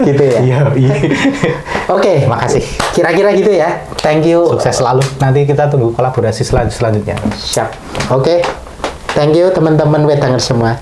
Gitu ya. Iya. Oke, makasih. Kira-kira gitu ya. Thank you. Sukses selalu. Nanti kita tunggu kolaborasi selanjutnya. Siap. Oke. Thank you teman-teman Wedanger semua.